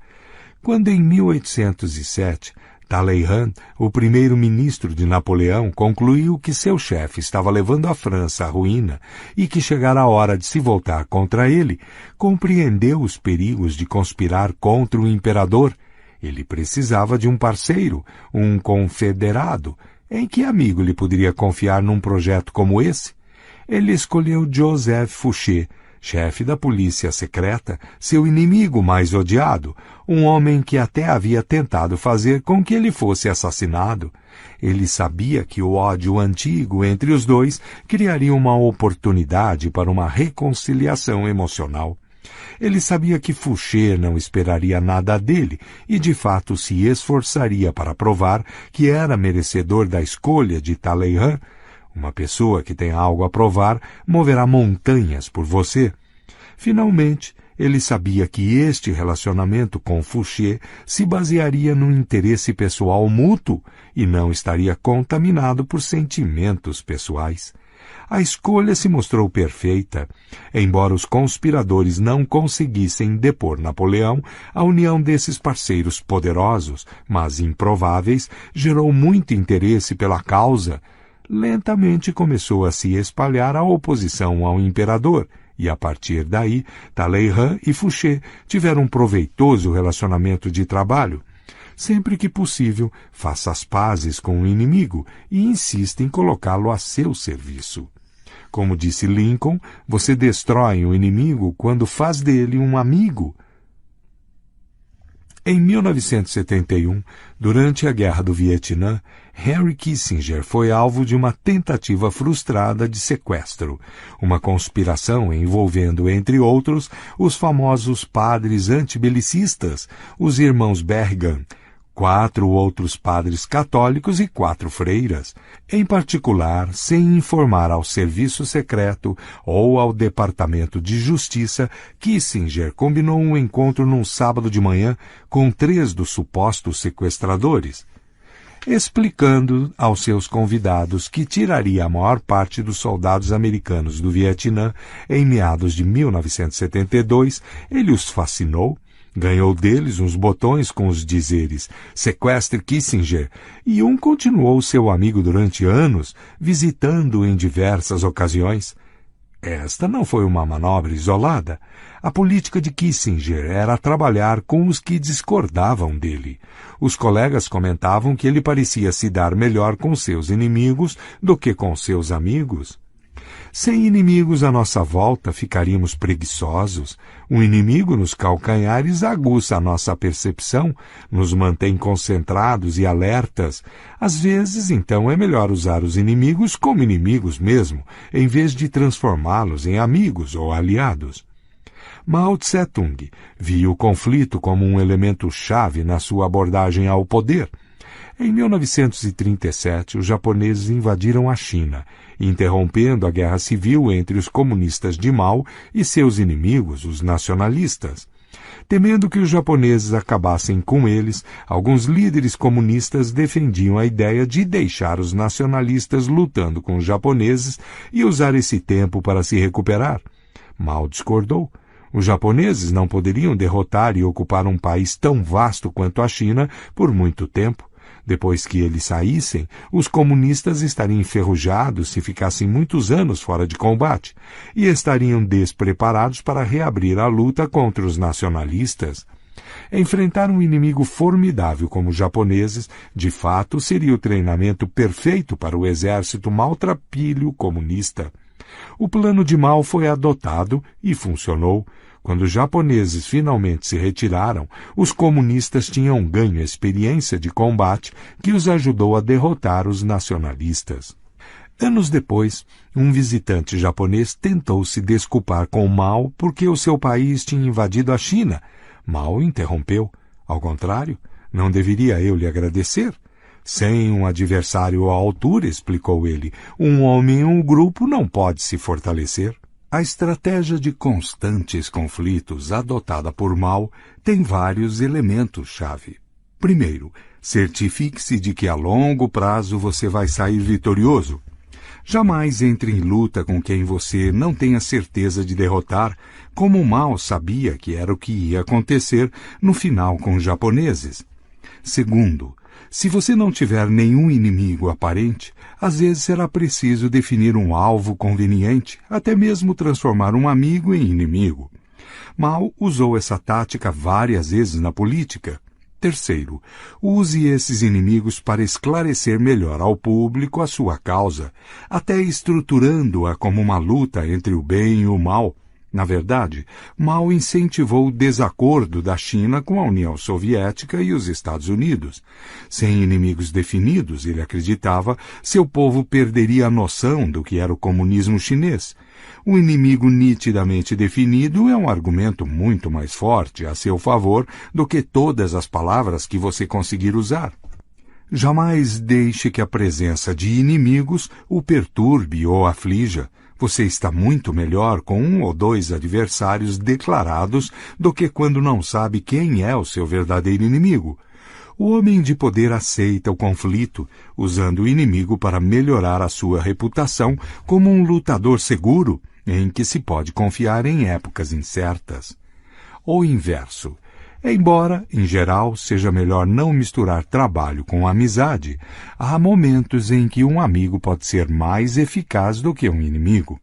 Speaker 1: Quando em 1807, Talleyrand, o primeiro-ministro de Napoleão, concluiu que seu chefe estava levando a França à ruína e que chegara a hora de se voltar contra ele, compreendeu os perigos de conspirar contra o imperador. Ele precisava de um parceiro, um confederado. Em que amigo lhe poderia confiar num projeto como esse? Ele escolheu Joseph Fouché, chefe da polícia secreta, seu inimigo mais odiado, um homem que até havia tentado fazer com que ele fosse assassinado. Ele sabia que o ódio antigo entre os dois criaria uma oportunidade para uma reconciliação emocional. Ele sabia que Fouché não esperaria nada dele e, de fato, se esforçaria para provar que era merecedor da escolha de Talleyrand. Uma pessoa que tem algo a provar moverá montanhas por você. Finalmente, ele sabia que este relacionamento com Fouché se basearia num interesse pessoal mútuo e não estaria contaminado por sentimentos pessoais. A escolha se mostrou perfeita. Embora os conspiradores não conseguissem depor Napoleão, a união desses parceiros poderosos, mas improváveis, gerou muito interesse pela causa. Lentamente começou a se espalhar a oposição ao imperador, e a partir daí, Talleyrand e Fouché tiveram um proveitoso relacionamento de trabalho. Sempre que possível, faça as pazes com o inimigo e insista em colocá-lo a seu serviço. Como disse Lincoln, você destrói o inimigo quando faz dele um amigo. Em 1971, durante a Guerra do Vietnã, Henry Kissinger foi alvo de uma tentativa frustrada de sequestro, uma conspiração envolvendo, entre outros, os famosos padres antibelicistas, os irmãos Berrigan, 4 outros padres católicos e 4 freiras. Em particular, sem informar ao Serviço Secreto ou ao Departamento de Justiça, Kissinger combinou um encontro num sábado de manhã com 3 dos supostos sequestradores, explicando aos seus convidados que tiraria a maior parte dos soldados americanos do Vietnã em meados de 1972. Ele os fascinou, ganhou deles uns botões com os dizeres "Sequestre Kissinger", e um continuou seu amigo durante anos, visitando-o em diversas ocasiões. Esta não foi uma manobra isolada. A política de Kissinger era trabalhar com os que discordavam dele. Os colegas comentavam que ele parecia se dar melhor com seus inimigos do que com seus amigos. Sem inimigos à nossa volta, ficaríamos preguiçosos. Um inimigo nos calcanhares aguça a nossa percepção, nos mantém concentrados e alertas. Às vezes, então, é melhor usar os inimigos como inimigos mesmo, em vez de transformá-los em amigos ou aliados. Mao Tse-tung via o conflito como um elemento-chave na sua abordagem ao poder. Em 1937, os japoneses invadiram a China, interrompendo a guerra civil entre os comunistas de Mao e seus inimigos, os nacionalistas. Temendo que os japoneses acabassem com eles, alguns líderes comunistas defendiam a ideia de deixar os nacionalistas lutando com os japoneses e usar esse tempo para se recuperar. Mao discordou. Os japoneses não poderiam derrotar e ocupar um país tão vasto quanto a China por muito tempo. Depois que eles saíssem, os comunistas estariam enferrujados se ficassem muitos anos fora de combate e estariam despreparados para reabrir a luta contra os nacionalistas. Enfrentar um inimigo formidável como os japoneses, de fato, seria o treinamento perfeito para o exército maltrapilho comunista. O plano de Mao foi adotado e funcionou. Quando os japoneses finalmente se retiraram, os comunistas tinham ganho a experiência de combate que os ajudou a derrotar os nacionalistas. Anos depois, um visitante japonês tentou se desculpar com Mao porque o seu país tinha invadido a China. Mao interrompeu. Ao contrário, não deveria eu lhe agradecer? Sem um adversário à altura, explicou ele, um homem em um grupo não pode se fortalecer. A estratégia de constantes conflitos adotada por Mao tem vários elementos-chave. Primeiro, certifique-se de que a longo prazo você vai sair vitorioso. Jamais entre em luta com quem você não tenha certeza de derrotar, como Mao sabia que era o que ia acontecer no final com os japoneses. Segundo, se você não tiver nenhum inimigo aparente, às vezes será preciso definir um alvo conveniente, até mesmo transformar um amigo em inimigo. Mao usou essa tática várias vezes na política. Terceiro, use esses inimigos para esclarecer melhor ao público a sua causa, até estruturando-a como uma luta entre o bem e o mal. Na verdade, Mao incentivou o desacordo da China com a União Soviética e os Estados Unidos. Sem inimigos definidos, ele acreditava, seu povo perderia a noção do que era o comunismo chinês. O inimigo nitidamente definido é um argumento muito mais forte a seu favor do que todas as palavras que você conseguir usar. Jamais deixe que a presença de inimigos o perturbe ou aflija. Você está muito melhor com um ou dois adversários declarados do que quando não sabe quem é o seu verdadeiro inimigo. O homem de poder aceita o conflito, usando o inimigo para melhorar a sua reputação como um lutador seguro, em que se pode confiar em épocas incertas. O inverso. Embora, em geral, seja melhor não misturar trabalho com amizade, há momentos em que um amigo pode ser mais eficaz do que um inimigo.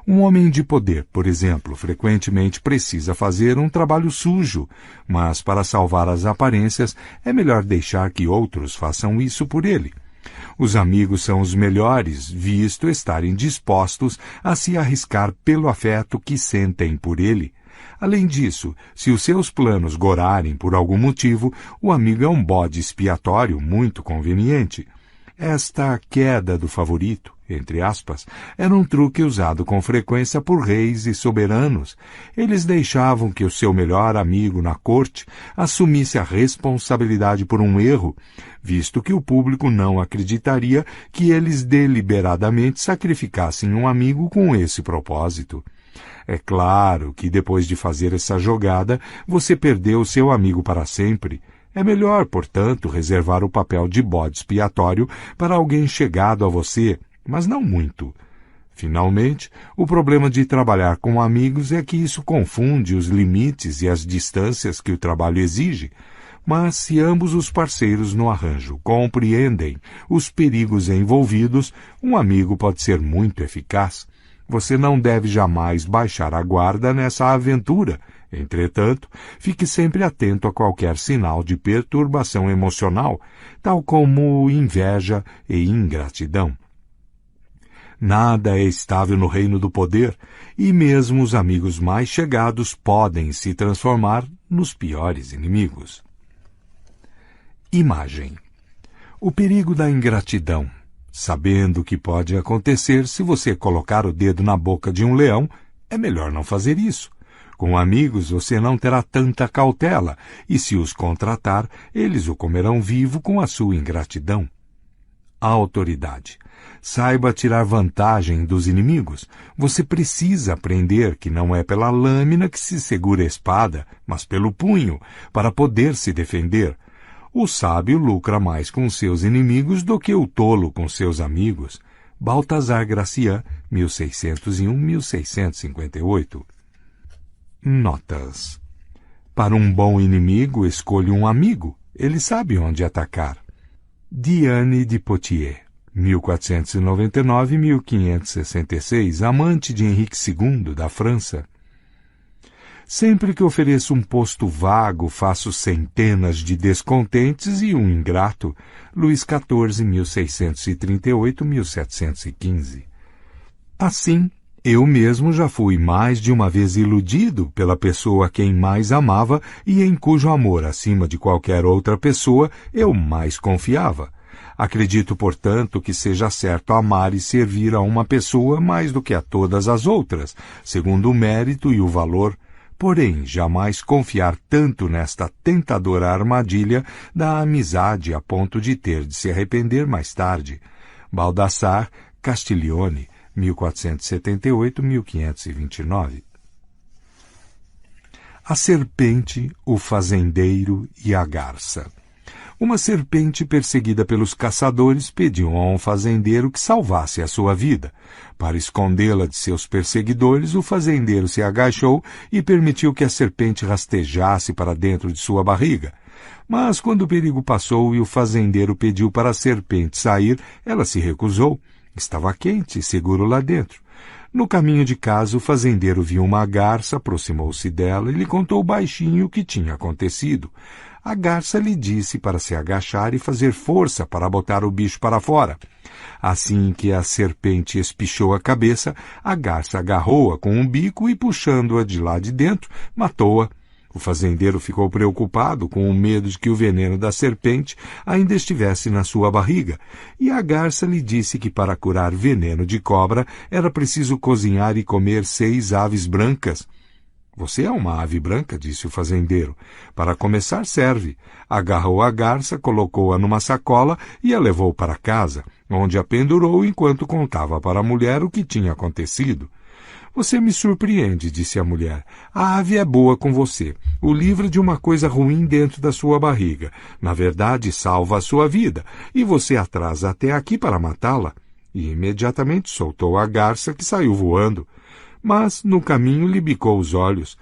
Speaker 1: Um homem de poder, por exemplo, frequentemente precisa fazer um trabalho sujo, mas para salvar as aparências é melhor deixar que outros façam isso por ele. Os amigos são os melhores, visto estarem dispostos a se arriscar pelo afeto que sentem por ele. Além disso, se os seus planos gorarem por algum motivo, o amigo é um bode expiatório muito conveniente. Esta queda do favorito, entre aspas, era um truque usado com frequência por reis e soberanos. Eles deixavam que o seu melhor amigo na corte assumisse a responsabilidade por um erro, visto que o público não acreditaria que eles deliberadamente sacrificassem um amigo com esse propósito. É claro que depois de fazer essa jogada, você perdeu seu amigo para sempre. É melhor, portanto, reservar o papel de bode expiatório para alguém chegado a você, mas não muito. Finalmente, o problema de trabalhar com amigos é que isso confunde os limites e as distâncias que o trabalho exige. Mas se ambos os parceiros no arranjo compreendem os perigos envolvidos, um amigo pode ser muito eficaz. Você não deve jamais baixar a guarda nessa aventura. Entretanto, fique sempre atento a qualquer sinal de perturbação emocional, tal como inveja e ingratidão. Nada é estável no reino do poder, e mesmo os amigos mais chegados podem se transformar nos piores inimigos. Imagem. O perigo da ingratidão. Sabendo o que pode acontecer se você colocar o dedo na boca de um leão, é melhor não fazer isso. Com amigos você não terá tanta cautela, e se os contratar, eles o comerão vivo com a sua ingratidão. A autoridade. Saiba tirar vantagem dos inimigos. Você precisa aprender que não é pela lâmina que se segura a espada, mas pelo punho, para poder se defender. O sábio lucra mais com seus inimigos do que o tolo com seus amigos. Baltazar Gracian, 1601-1658. Notas. Para um bom inimigo, escolha um amigo. Ele sabe onde atacar. Diane de Poitiers, 1499-1566, amante de Henrique II, da França. Sempre que ofereço um posto vago, faço centenas de descontentes e um ingrato. Luís XIV, 1638-1715. Assim, eu mesmo já fui mais de uma vez iludido pela pessoa a quem mais amava e em cujo amor, acima de qualquer outra pessoa, eu mais confiava. Acredito, portanto, que seja certo amar e servir a uma pessoa mais do que a todas as outras, segundo o mérito e o valor. Porém, jamais confiar tanto nesta tentadora armadilha da amizade a ponto de ter de se arrepender mais tarde. Baldassare Castiglione, 1478-1529. A serpente, o fazendeiro e a garça. Uma serpente perseguida pelos caçadores pediu a um fazendeiro que salvasse a sua vida. Para escondê-la de seus perseguidores, o fazendeiro se agachou e permitiu que a serpente rastejasse para dentro de sua barriga. Mas quando o perigo passou e o fazendeiro pediu para a serpente sair, ela se recusou. Estava quente e seguro lá dentro. No caminho de casa, o fazendeiro viu uma garça, aproximou-se dela e lhe contou baixinho o que tinha acontecido. A garça lhe disse para se agachar e fazer força para botar o bicho para fora. Assim que a serpente espichou a cabeça, a garça agarrou-a com um bico e, puxando-a de lá de dentro, matou-a. O fazendeiro ficou preocupado com o medo de que o veneno da serpente ainda estivesse na sua barriga, e a garça lhe disse que para curar veneno de cobra era preciso cozinhar e comer 6 aves brancas. Você é uma ave branca, disse o fazendeiro. Para começar serve. Agarrou a garça, colocou-a numa sacola e a levou para casa, onde a pendurou enquanto contava para a mulher o que tinha acontecido. Você me surpreende, disse a mulher. A ave é boa com você. O livra de uma coisa ruim dentro da sua barriga. Na verdade, salva a sua vida. E você atrasa até aqui para matá-la. E imediatamente soltou a garça, que saiu voando. Mas, no caminho, lhe bicou os olhos.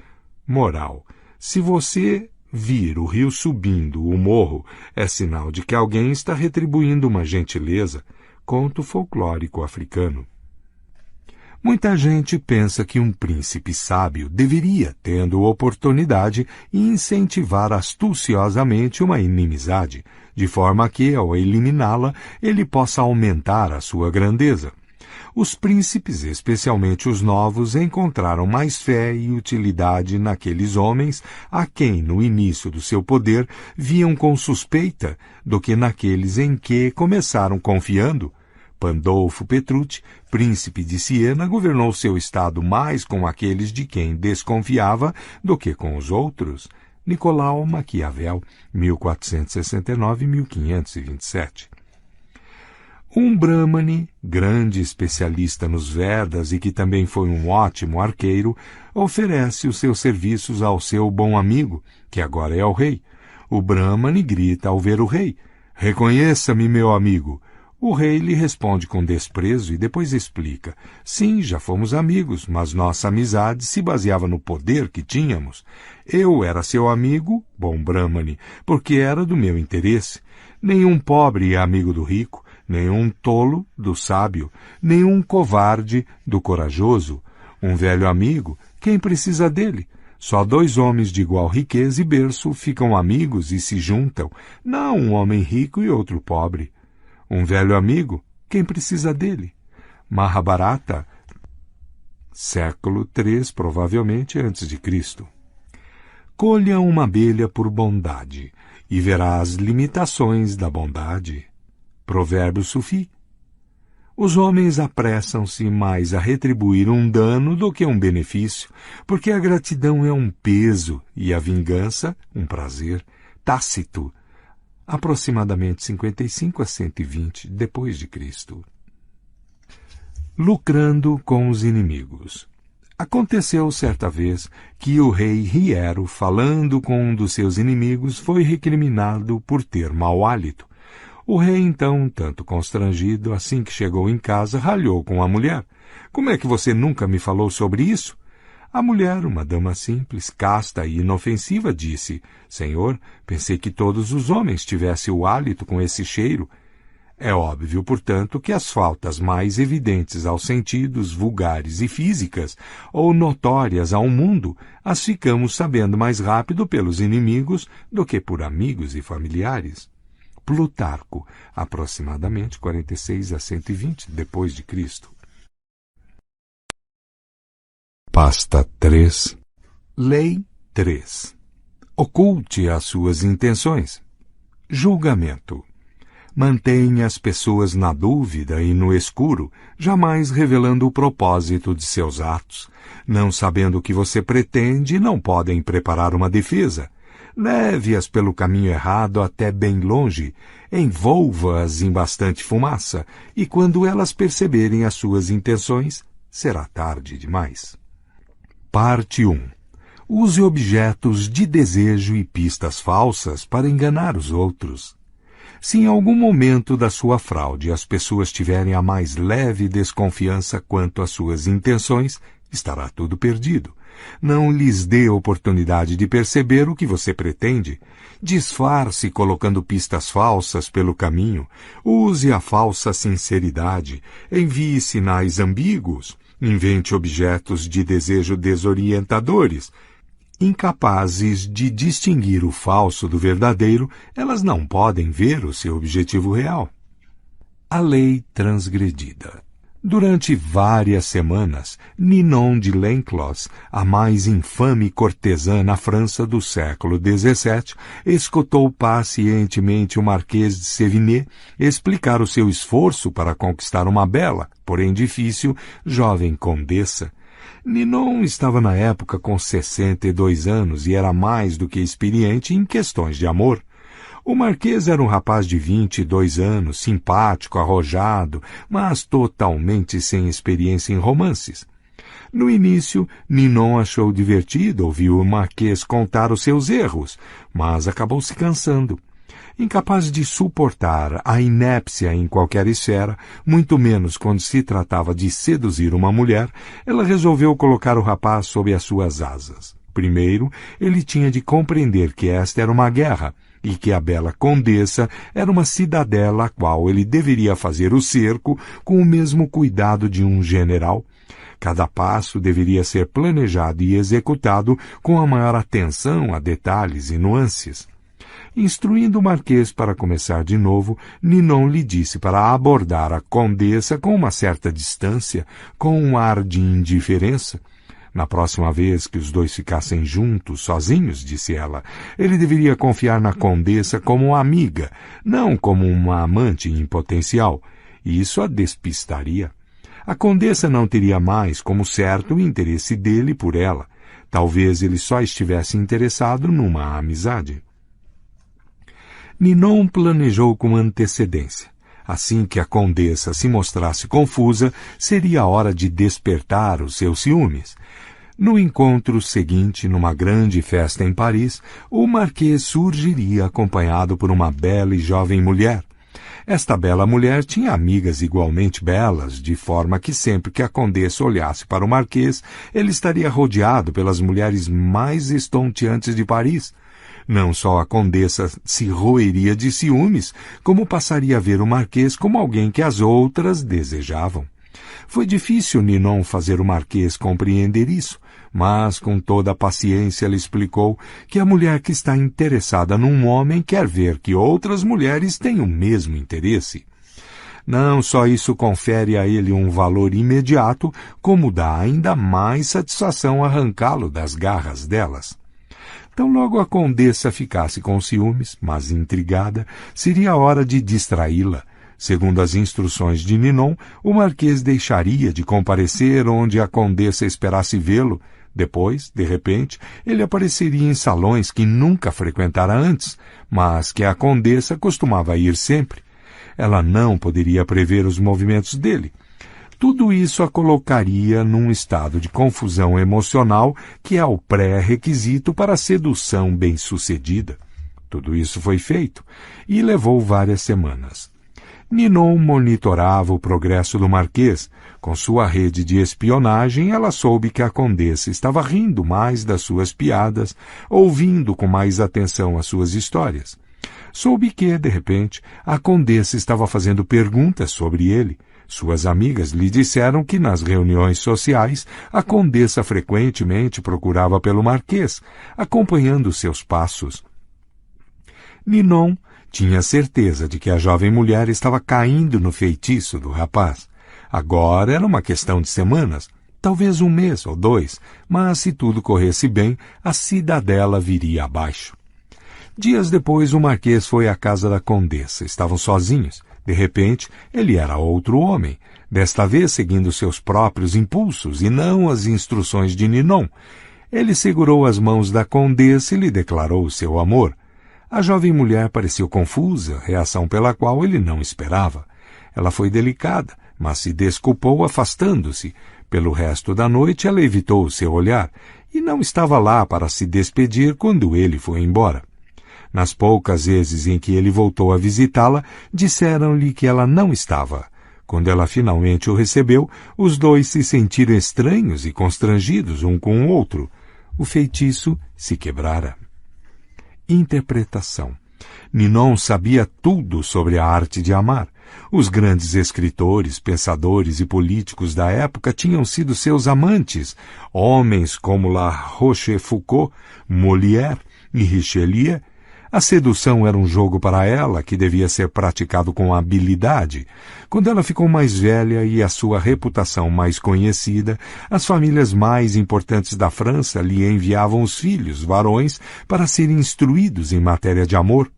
Speaker 1: Moral: se você vir o rio subindo o morro, é sinal de que alguém está retribuindo uma gentileza. Conto folclórico africano. Muita gente pensa que um príncipe sábio deveria, tendo oportunidade, incentivar astuciosamente uma inimizade, de forma que, ao eliminá-la, ele possa aumentar a sua grandeza. Os príncipes, especialmente os novos, encontraram mais fé e utilidade naqueles homens a quem, no início do seu poder, viam com suspeita do que naqueles em que começaram confiando. Pandolfo Petrucci, príncipe de Siena, governou seu estado mais com aqueles de quem desconfiava do que com os outros. Nicolau Maquiavel, 1469-1527. Um Brahmane, grande especialista nos Vedas e que também foi um ótimo arqueiro, oferece os seus serviços ao seu bom amigo, que agora é o rei. O Brahmane grita ao ver o rei: "Reconheça-me, meu amigo." O rei lhe responde com desprezo e depois explica: "Sim, já fomos amigos, mas nossa amizade se baseava no poder que tínhamos. Eu era seu amigo, bom Brahmane, porque era do meu interesse. Nenhum pobre é amigo do rico, nenhum tolo do sábio, nenhum covarde do corajoso. Um velho amigo, quem precisa dele? Só 2 homens de igual riqueza e berço ficam amigos e se juntam, não um homem rico e outro pobre. Um velho amigo, quem precisa dele?" Mahabharata, século III, provavelmente antes de Cristo. Colha uma abelha por bondade, e verá as limitações da bondade. Provérbio sufi. Os homens apressam-se mais a retribuir um dano do que um benefício, porque a gratidão é um peso e a vingança um prazer. Tácito, aproximadamente 55 a 120 depois de Cristo. Lucrando com os inimigos. Aconteceu certa vez que o rei Hiero, falando com um dos seus inimigos, foi recriminado por ter mau hálito. O rei, então, tanto constrangido, assim que chegou em casa, ralhou com a mulher: "Como é que você nunca me falou sobre isso?" A mulher, uma dama simples, casta e inofensiva, disse: "Senhor, pensei que todos os homens tivessem o hálito com esse cheiro." É óbvio, portanto, que as faltas mais evidentes aos sentidos, vulgares e físicas, ou notórias ao mundo, as ficamos sabendo mais rápido pelos inimigos do que por amigos e familiares. Plutarco, aproximadamente 46 a 120 depois de Cristo. Pasta 3. Lei 3. Oculte as suas intenções. Julgamento. Mantenha as pessoas na dúvida e no escuro, jamais revelando o propósito de seus atos. Não sabendo o que você pretende, não podem preparar uma defesa. Leve-as pelo caminho errado até bem longe, envolva-as em bastante fumaça, e quando elas perceberem as suas intenções, será tarde demais. Parte 1. Use objetos de desejo e pistas falsas para enganar os outros. Se em algum momento da sua fraude as pessoas tiverem a mais leve desconfiança quanto às suas intenções, estará tudo perdido. Não lhes dê oportunidade de perceber o que você pretende. Disfarce colocando pistas falsas pelo caminho. Use a falsa sinceridade. Envie sinais ambíguos. Invente objetos de desejo desorientadores. Incapazes de distinguir o falso do verdadeiro, elas não podem ver o seu objetivo real. A lei transgredida. Durante várias semanas, Ninon de Lenclos, a mais infame cortesã na França do século XVII, escutou pacientemente o Marquês de Sévigné explicar o seu esforço para conquistar uma bela, porém difícil, jovem condessa. Ninon estava na época com 62 anos e era mais do que experiente em questões de amor. O Marquês era um rapaz de 22 anos, simpático, arrojado, mas totalmente sem experiência em romances. No início, Ninon achou divertido ouvir o Marquês contar os seus erros, mas acabou se cansando. Incapaz de suportar a inépcia em qualquer esfera, muito menos quando se tratava de seduzir uma mulher, ela resolveu colocar o rapaz sob as suas asas. Primeiro, ele tinha de compreender que esta era uma guerra, e que a bela condessa era uma cidadela a qual ele deveria fazer o cerco com o mesmo cuidado de um general. Cada passo deveria ser planejado e executado com a maior atenção a detalhes e nuances. Instruindo o Marquês para começar de novo, Ninon lhe disse para abordar a condessa com uma certa distância, com um ar de indiferença. Na próxima vez que os dois ficassem juntos, sozinhos, disse ela, ele deveria confiar na condessa como uma amiga, não como uma amante em potencial. Isso a despistaria. A condessa não teria mais como certo o interesse dele por ela. Talvez ele só estivesse interessado numa amizade. Ninon planejou com antecedência. Assim que a condessa se mostrasse confusa, seria a hora de despertar os seus ciúmes. No encontro seguinte, numa grande festa em Paris, o Marquês surgiria acompanhado por uma bela e jovem mulher. Esta bela mulher tinha amigas igualmente belas, de forma que sempre que a condessa olhasse para o Marquês, ele estaria rodeado pelas mulheres mais estonteantes de Paris. Não só a condessa se roeria de ciúmes, como passaria a ver o Marquês como alguém que as outras desejavam. Foi difícil Ninon fazer o Marquês compreender isso, mas com toda a paciência ela explicou que a mulher que está interessada num homem quer ver que outras mulheres têm o mesmo interesse. Não só isso confere a ele um valor imediato, como dá ainda mais satisfação arrancá-lo das garras delas. Tão logo a condessa ficasse com ciúmes, mas intrigada, seria a hora de distraí-la. Segundo as instruções de Ninon, o Marquês deixaria de comparecer onde a condessa esperasse vê-lo. Depois, de repente, ele apareceria em salões que nunca frequentara antes, mas que a condessa costumava ir sempre. Ela não poderia prever os movimentos dele. Tudo isso a colocaria num estado de confusão emocional que é o pré-requisito para a sedução bem-sucedida. Tudo isso foi feito e levou várias semanas. Ninon monitorava o progresso do Marquês. Com sua rede de espionagem, ela soube que a condessa estava rindo mais das suas piadas, ouvindo com mais atenção as suas histórias. Soube que, de repente, a condessa estava fazendo perguntas sobre ele. Suas amigas lhe disseram que nas reuniões sociais a condessa frequentemente procurava pelo Marquês, acompanhando seus passos. Ninon tinha certeza de que a jovem mulher estava caindo no feitiço do rapaz. Agora era uma questão de semanas, talvez um mês ou 2, mas se tudo corresse bem, a cidadela viria abaixo. Dias depois o Marquês foi à casa da condessa. Estavam sozinhos. De repente, ele era outro homem, desta vez seguindo seus próprios impulsos e não as instruções de Ninon. Ele segurou as mãos da condessa e lhe declarou seu amor. A jovem mulher pareceu confusa, reação pela qual ele não esperava. Ela foi delicada, mas se desculpou afastando-se. Pelo resto da noite ela evitou seu olhar e não estava lá para se despedir quando ele foi embora. Nas poucas vezes em que ele voltou a visitá-la, disseram-lhe que ela não estava. Quando ela finalmente o recebeu, os dois se sentiram estranhos e constrangidos um com o outro. O feitiço se quebrara. Interpretação. Ninon sabia tudo sobre a arte de amar. Os grandes escritores, pensadores e políticos da época tinham sido seus amantes, homens como La Rochefoucauld, Molière e Richelieu. A sedução era um jogo para ela que devia ser praticado com habilidade. Quando ela ficou mais velha e a sua reputação mais conhecida, as famílias mais importantes da França lhe enviavam os filhos, varões, para serem instruídos em matéria de amor.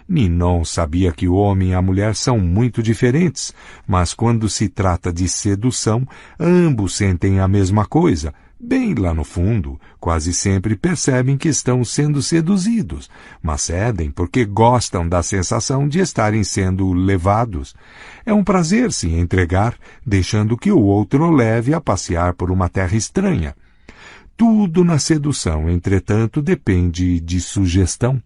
Speaker 1: Ninon sabia que o homem e a mulher são muito diferentes, mas quando se trata de sedução, ambos sentem a mesma coisa. Bem lá no fundo, quase sempre percebem que estão sendo seduzidos, mas cedem porque gostam da sensação de estarem sendo levados. É um prazer se entregar, deixando que o outro o leve a passear por uma terra estranha. Tudo na sedução, entretanto, depende de sugestão.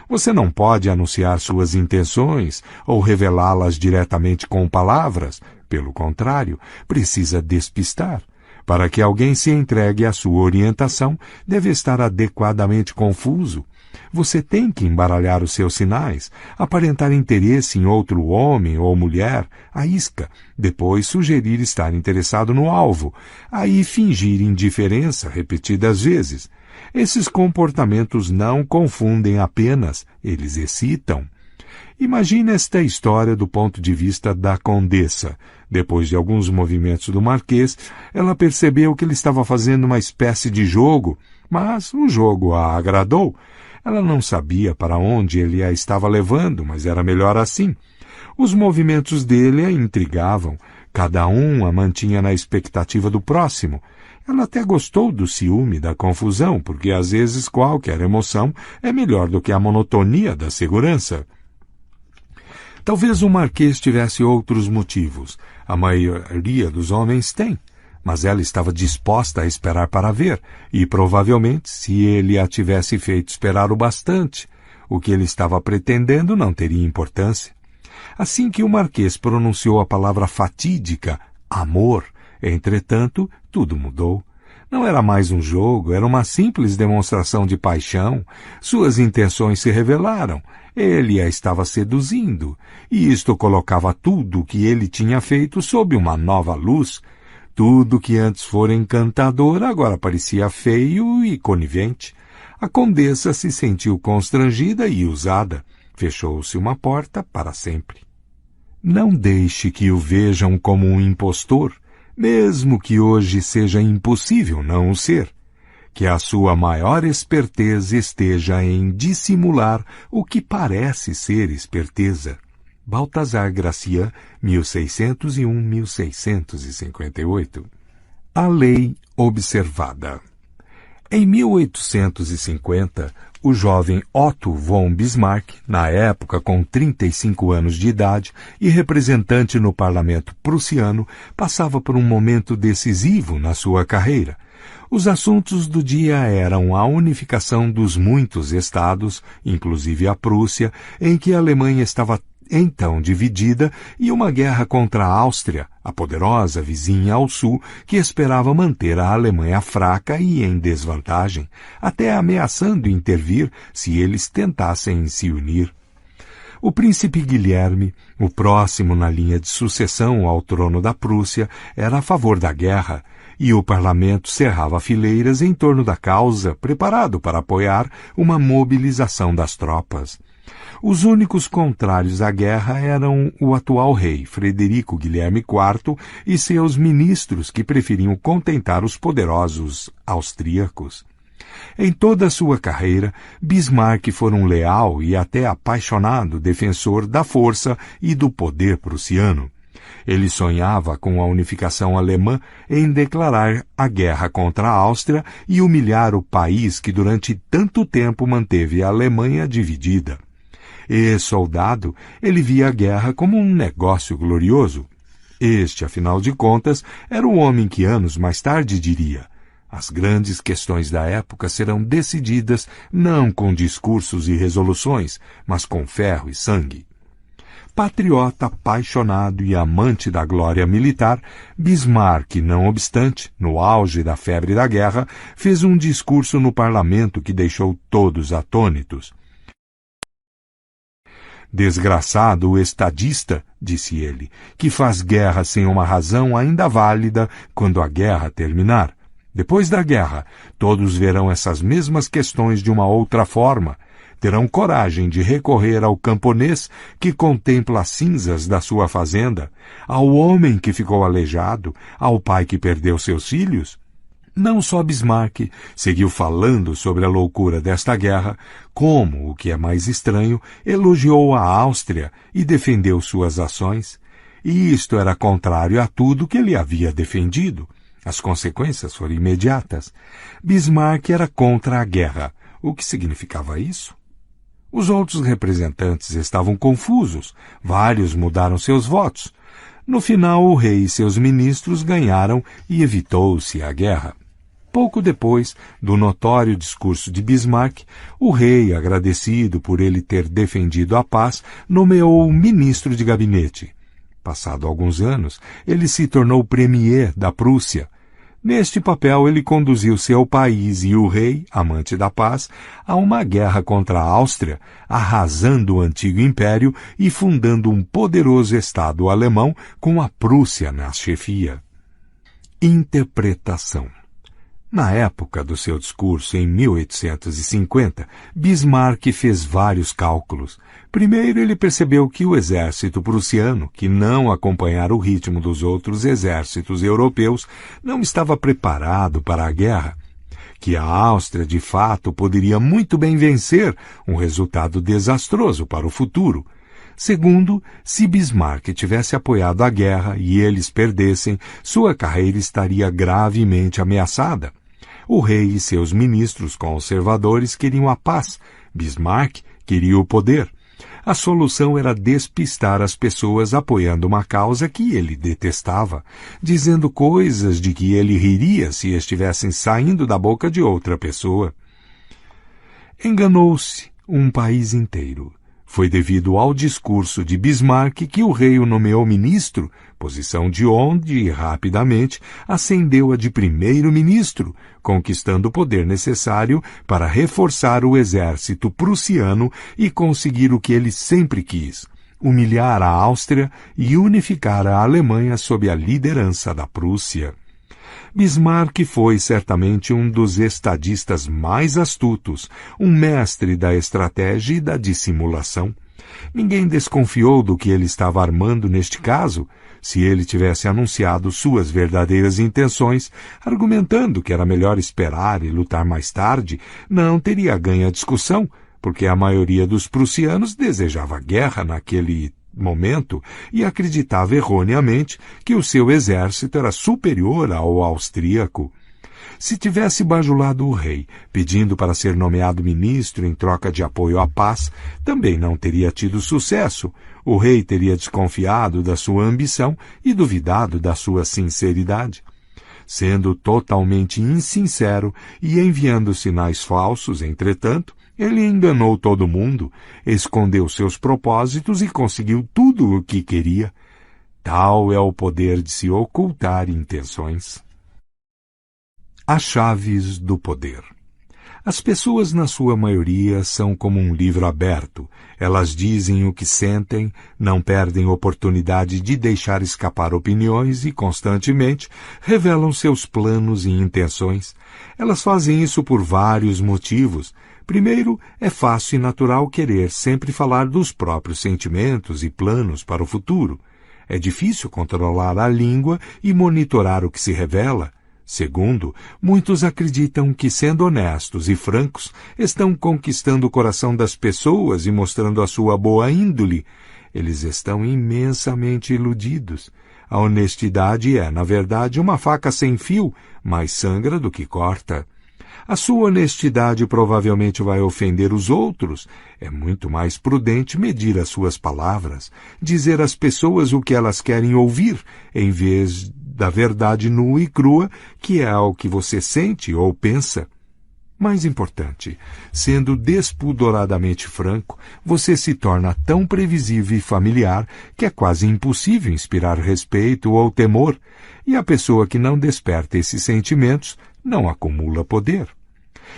Speaker 1: Você não pode anunciar suas intenções ou revelá-las diretamente com palavras. Pelo contrário, precisa despistar. Para que alguém se entregue à sua orientação, deve estar adequadamente confuso. Você tem que embaralhar os seus sinais, aparentar interesse em outro homem ou mulher, à isca, depois sugerir estar interessado no alvo, aí fingir indiferença repetidas vezes. Esses comportamentos não confundem apenas, eles excitam. Imagine esta história do ponto de vista da condessa. Depois de alguns movimentos do marquês, ela percebeu que ele estava fazendo uma espécie de jogo, mas o jogo a agradou. Ela não sabia para onde ele a estava levando, mas era melhor assim. Os movimentos dele a intrigavam. Cada um a mantinha na expectativa do próximo. Ela até gostou do ciúme, da confusão, porque às vezes qualquer emoção é melhor do que a monotonia da segurança. Talvez o marquês tivesse outros motivos. A maioria dos homens tem. Mas ela estava disposta a esperar para ver, e provavelmente, se ele a tivesse feito esperar o bastante, o que ele estava pretendendo não teria importância. Assim que o marquês pronunciou a palavra fatídica, amor, entretanto, tudo mudou. Não era mais um jogo, era uma simples demonstração de paixão. Suas intenções se revelaram. Ele a estava seduzindo, e isto colocava tudo o que ele tinha feito sob uma nova luz. Tudo que antes fora encantador agora parecia feio e conivente. A condessa se sentiu constrangida e usada. Fechou-se uma porta para sempre. Não deixe que o vejam como um impostor, mesmo que hoje seja impossível não o ser. Que a sua maior esperteza esteja em dissimular o que parece ser esperteza. Baltazar Gracian, 1601-1658. A lei observada. Em 1850, o jovem Otto von Bismarck, na época com 35 anos de idade e representante no parlamento prussiano, passava por um momento decisivo na sua carreira. Os assuntos do dia eram a unificação dos muitos estados, inclusive a Prússia, em que a Alemanha estava então dividida, e uma guerra contra a Áustria, a poderosa vizinha ao sul, que esperava manter a Alemanha fraca e em desvantagem, até ameaçando intervir se eles tentassem se unir. O príncipe Guilherme, o próximo na linha de sucessão ao trono da Prússia, era a favor da guerra, e o parlamento cerrava fileiras em torno da causa, preparado para apoiar uma mobilização das tropas. Os únicos contrários à guerra eram o atual rei, Frederico Guilherme IV, e seus ministros, que preferiam contentar os poderosos austríacos. Em toda a sua carreira, Bismarck foi um leal e até apaixonado defensor da força e do poder prussiano. Ele sonhava com a unificação alemã em declarar a guerra contra a Áustria e humilhar o país que durante tanto tempo manteve a Alemanha dividida. Soldado, ele via a guerra como um negócio glorioso. Este, afinal de contas, era o homem que anos mais tarde diria: as grandes questões da época serão decididas não com discursos e resoluções, mas com ferro e sangue. Patriota apaixonado e amante da glória militar, Bismarck, não obstante, no auge da febre da guerra, fez um discurso no parlamento que deixou todos atônitos. Desgraçado o estadista, disse ele, que faz guerra sem uma razão ainda válida quando a guerra terminar. Depois da guerra, todos verão essas mesmas questões de uma outra forma. Terão coragem de recorrer ao camponês que contempla as cinzas da sua fazenda, ao homem que ficou aleijado, ao pai que perdeu seus filhos. Não só Bismarck seguiu falando sobre a loucura desta guerra, como, o que é mais estranho, elogiou a Áustria e defendeu suas ações. E isto era contrário a tudo que ele havia defendido. As consequências foram imediatas. Bismarck era contra a guerra. O que significava isso? Os outros representantes estavam confusos. Vários mudaram seus votos. No final, o rei e seus ministros ganharam e evitou-se a guerra. Pouco depois do notório discurso de Bismarck, o rei, agradecido por ele ter defendido a paz, nomeou ministro de gabinete. Passado alguns anos, ele se tornou premier da Prússia. Neste papel, ele conduziu seu país e o rei, amante da paz, a uma guerra contra a Áustria, arrasando o antigo império e fundando um poderoso Estado alemão com a Prússia na chefia. Interpretação. Na época do seu discurso, em 1850, Bismarck fez vários cálculos. Primeiro, ele percebeu que o exército prussiano, que não acompanhara o ritmo dos outros exércitos europeus, não estava preparado para a guerra. Que a Áustria, de fato, poderia muito bem vencer, um resultado desastroso para o futuro. Segundo, se Bismarck tivesse apoiado a guerra e eles perdessem, sua carreira estaria gravemente ameaçada. O rei e seus ministros conservadores queriam a paz. Bismarck queria o poder. A solução era despistar as pessoas apoiando uma causa que ele detestava, dizendo coisas de que ele riria se estivessem saindo da boca de outra pessoa. Enganou-se um país inteiro. Foi devido ao discurso de Bismarck que o rei o nomeou ministro, posição de onde, rapidamente, ascendeu a de primeiro-ministro, conquistando o poder necessário para reforçar o exército prussiano e conseguir o que ele sempre quis, humilhar a Áustria e unificar a Alemanha sob a liderança da Prússia. Bismarck foi certamente um dos estadistas mais astutos, um mestre da estratégia e da dissimulação. Ninguém desconfiou do que ele estava armando neste caso. Se ele tivesse anunciado suas verdadeiras intenções, argumentando que era melhor esperar e lutar mais tarde, não teria ganho a discussão, porque a maioria dos prussianos desejava guerra naquele momento e acreditava erroneamente que o seu exército era superior ao austríaco. Se tivesse bajulado o rei, pedindo para ser nomeado ministro em troca de apoio à paz, também não teria tido sucesso. O rei teria desconfiado da sua ambição e duvidado da sua sinceridade. Sendo totalmente insincero e enviando sinais falsos, entretanto, ele enganou todo mundo, escondeu seus propósitos e conseguiu tudo o que queria. Tal é o poder de se ocultar intenções. As chaves do poder. As pessoas, na sua maioria, são como um livro aberto. Elas dizem o que sentem, não perdem oportunidade de deixar escapar opiniões e, constantemente, revelam seus planos e intenções. Elas fazem isso por vários motivos. Primeiro, é fácil e natural querer sempre falar dos próprios sentimentos e planos para o futuro. É difícil controlar a língua e monitorar o que se revela. Segundo, muitos acreditam que, sendo honestos e francos, estão conquistando o coração das pessoas e mostrando a sua boa índole. Eles estão imensamente iludidos. A honestidade é, na verdade, uma faca sem fio, mais sangra do que corta. A sua honestidade provavelmente vai ofender os outros. É muito mais prudente medir as suas palavras, dizer às pessoas o que elas querem ouvir, em vez da verdade nua e crua, que é o que você sente ou pensa. Mais importante, sendo despudoradamente franco, você se torna tão previsível e familiar que é quase impossível inspirar respeito ou temor, e a pessoa que não desperta esses sentimentos não acumula poder.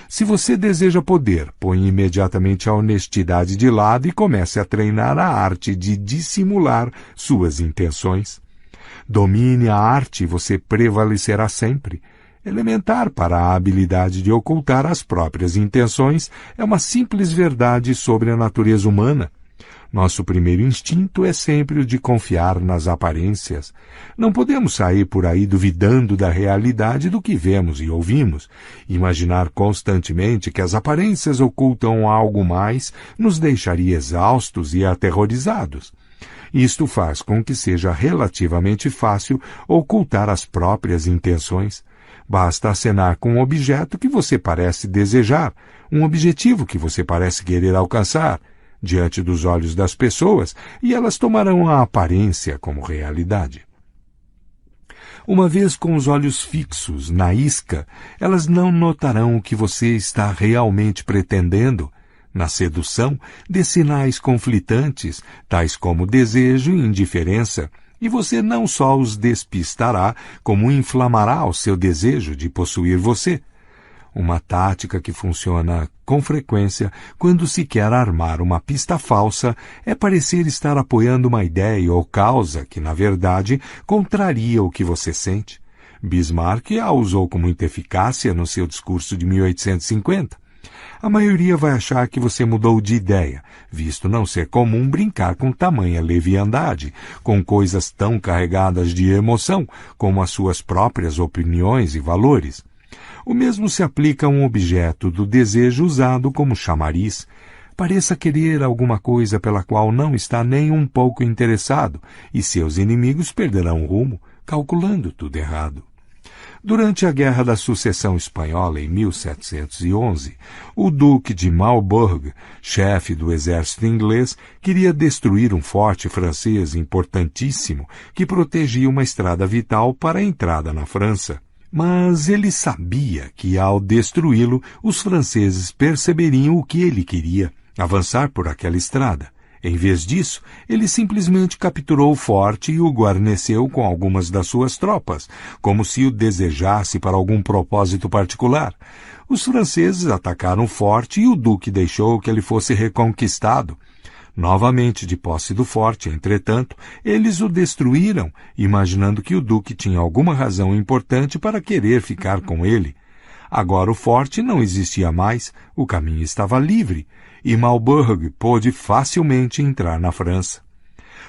Speaker 1: Se você deseja poder, põe imediatamente a honestidade de lado e comece a treinar a arte de dissimular suas intenções. Domine a arte e você prevalecerá sempre. Elementar para a habilidade de ocultar as próprias intenções é uma simples verdade sobre a natureza humana. Nosso primeiro instinto é sempre o de confiar nas aparências. Não podemos sair por aí duvidando da realidade do que vemos e ouvimos. Imaginar constantemente que as aparências ocultam algo mais nos deixaria exaustos e aterrorizados. Isto faz com que seja relativamente fácil ocultar as próprias intenções. Basta acenar com um objeto que você parece desejar, um objetivo que você parece querer alcançar, diante dos olhos das pessoas, e elas tomarão a aparência como realidade. Uma vez com os olhos fixos na isca, elas não notarão o que você está realmente pretendendo. Na sedução, dê sinais conflitantes, tais como desejo e indiferença, e você não só os despistará, como inflamará o seu desejo de possuir você. Uma tática que funciona com frequência quando se quer armar uma pista falsa é parecer estar apoiando uma ideia ou causa que, na verdade, contraria o que você sente. Bismarck a usou com muita eficácia no seu discurso de 1850. A maioria vai achar que você mudou de ideia, visto não ser comum brincar com tamanha leviandade, com coisas tão carregadas de emoção como as suas próprias opiniões e valores. O mesmo se aplica a um objeto do desejo usado como chamariz. Pareça querer alguma coisa pela qual não está nem um pouco interessado, e seus inimigos perderão o rumo, calculando tudo errado. Durante a Guerra da Sucessão Espanhola, em 1711, o Duque de Marlborough, chefe do exército inglês, queria destruir um forte francês importantíssimo que protegia uma estrada vital para a entrada na França. Mas ele sabia que, ao destruí-lo, os franceses perceberiam o que ele queria, avançar por aquela estrada. Em vez disso, ele simplesmente capturou o forte e o guarneceu com algumas das suas tropas, como se o desejasse para algum propósito particular. Os franceses atacaram o forte e o duque deixou que ele fosse reconquistado. Novamente de posse do forte, entretanto, eles o destruíram, imaginando que o duque tinha alguma razão importante para querer ficar com ele. Agora o forte não existia mais, o caminho estava livre, e Marlborough pôde facilmente entrar na França.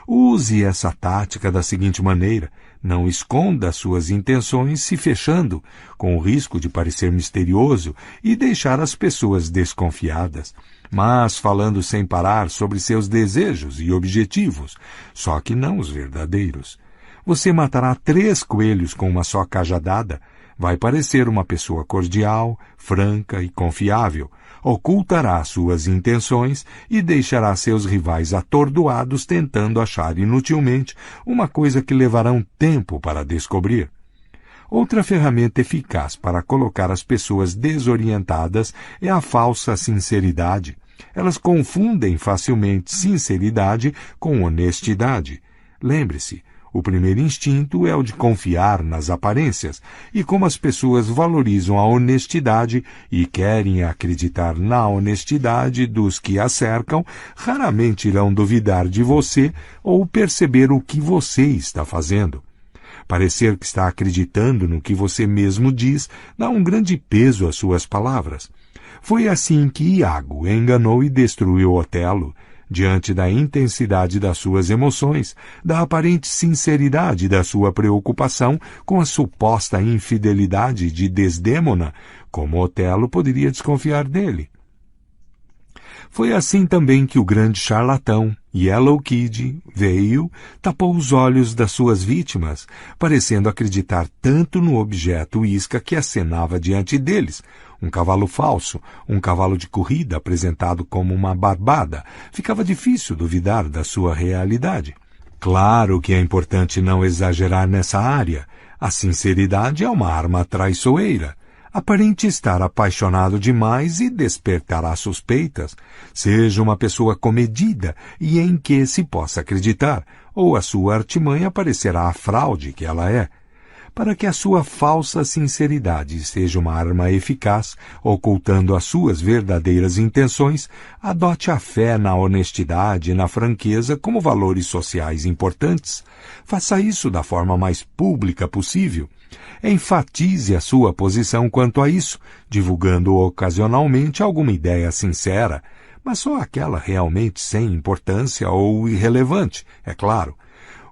Speaker 1: Use essa tática da seguinte maneira: não esconda suas intenções se fechando, com o risco de parecer misterioso e deixar as pessoas desconfiadas, mas falando sem parar sobre seus desejos e objetivos, só que não os verdadeiros. Você matará 3 coelhos com uma só cajadada. Vai parecer uma pessoa cordial, franca e confiável, ocultará suas intenções e deixará seus rivais atordoados tentando achar inutilmente uma coisa que levarão tempo para descobrir. Outra ferramenta eficaz para colocar as pessoas desorientadas é a falsa sinceridade. Elas confundem facilmente sinceridade com honestidade. Lembre-se, o primeiro instinto é o de confiar nas aparências, e como as pessoas valorizam a honestidade e querem acreditar na honestidade dos que a cercam, raramente irão duvidar de você ou perceber o que você está fazendo. Parecer que está acreditando no que você mesmo diz dá um grande peso às suas palavras. Foi assim que Iago enganou e destruiu Otelo, diante da intensidade das suas emoções, da aparente sinceridade da sua preocupação com a suposta infidelidade de Desdémona, como Otelo poderia desconfiar dele. Foi assim também que o grande charlatão, Yellow Kid, veio, tapou os olhos das suas vítimas, parecendo acreditar tanto no objeto isca que acenava diante deles, um cavalo falso, um cavalo de corrida apresentado como uma barbada. Ficava difícil duvidar da sua realidade. Claro que é importante não exagerar nessa área. A sinceridade é uma arma traiçoeira. Aparente estar apaixonado demais e despertará suspeitas. Seja uma pessoa comedida e em que se possa acreditar, ou a sua artimanha parecerá a fraude que ela é. para que a sua falsa sinceridade seja uma arma eficaz, ocultando as suas verdadeiras intenções, adote a fé na honestidade e na franqueza como valores sociais importantes. Faça isso da forma mais pública possível. Enfatize a sua posição quanto a isso, divulgando ocasionalmente alguma ideia sincera, mas só aquela realmente sem importância ou irrelevante, é claro.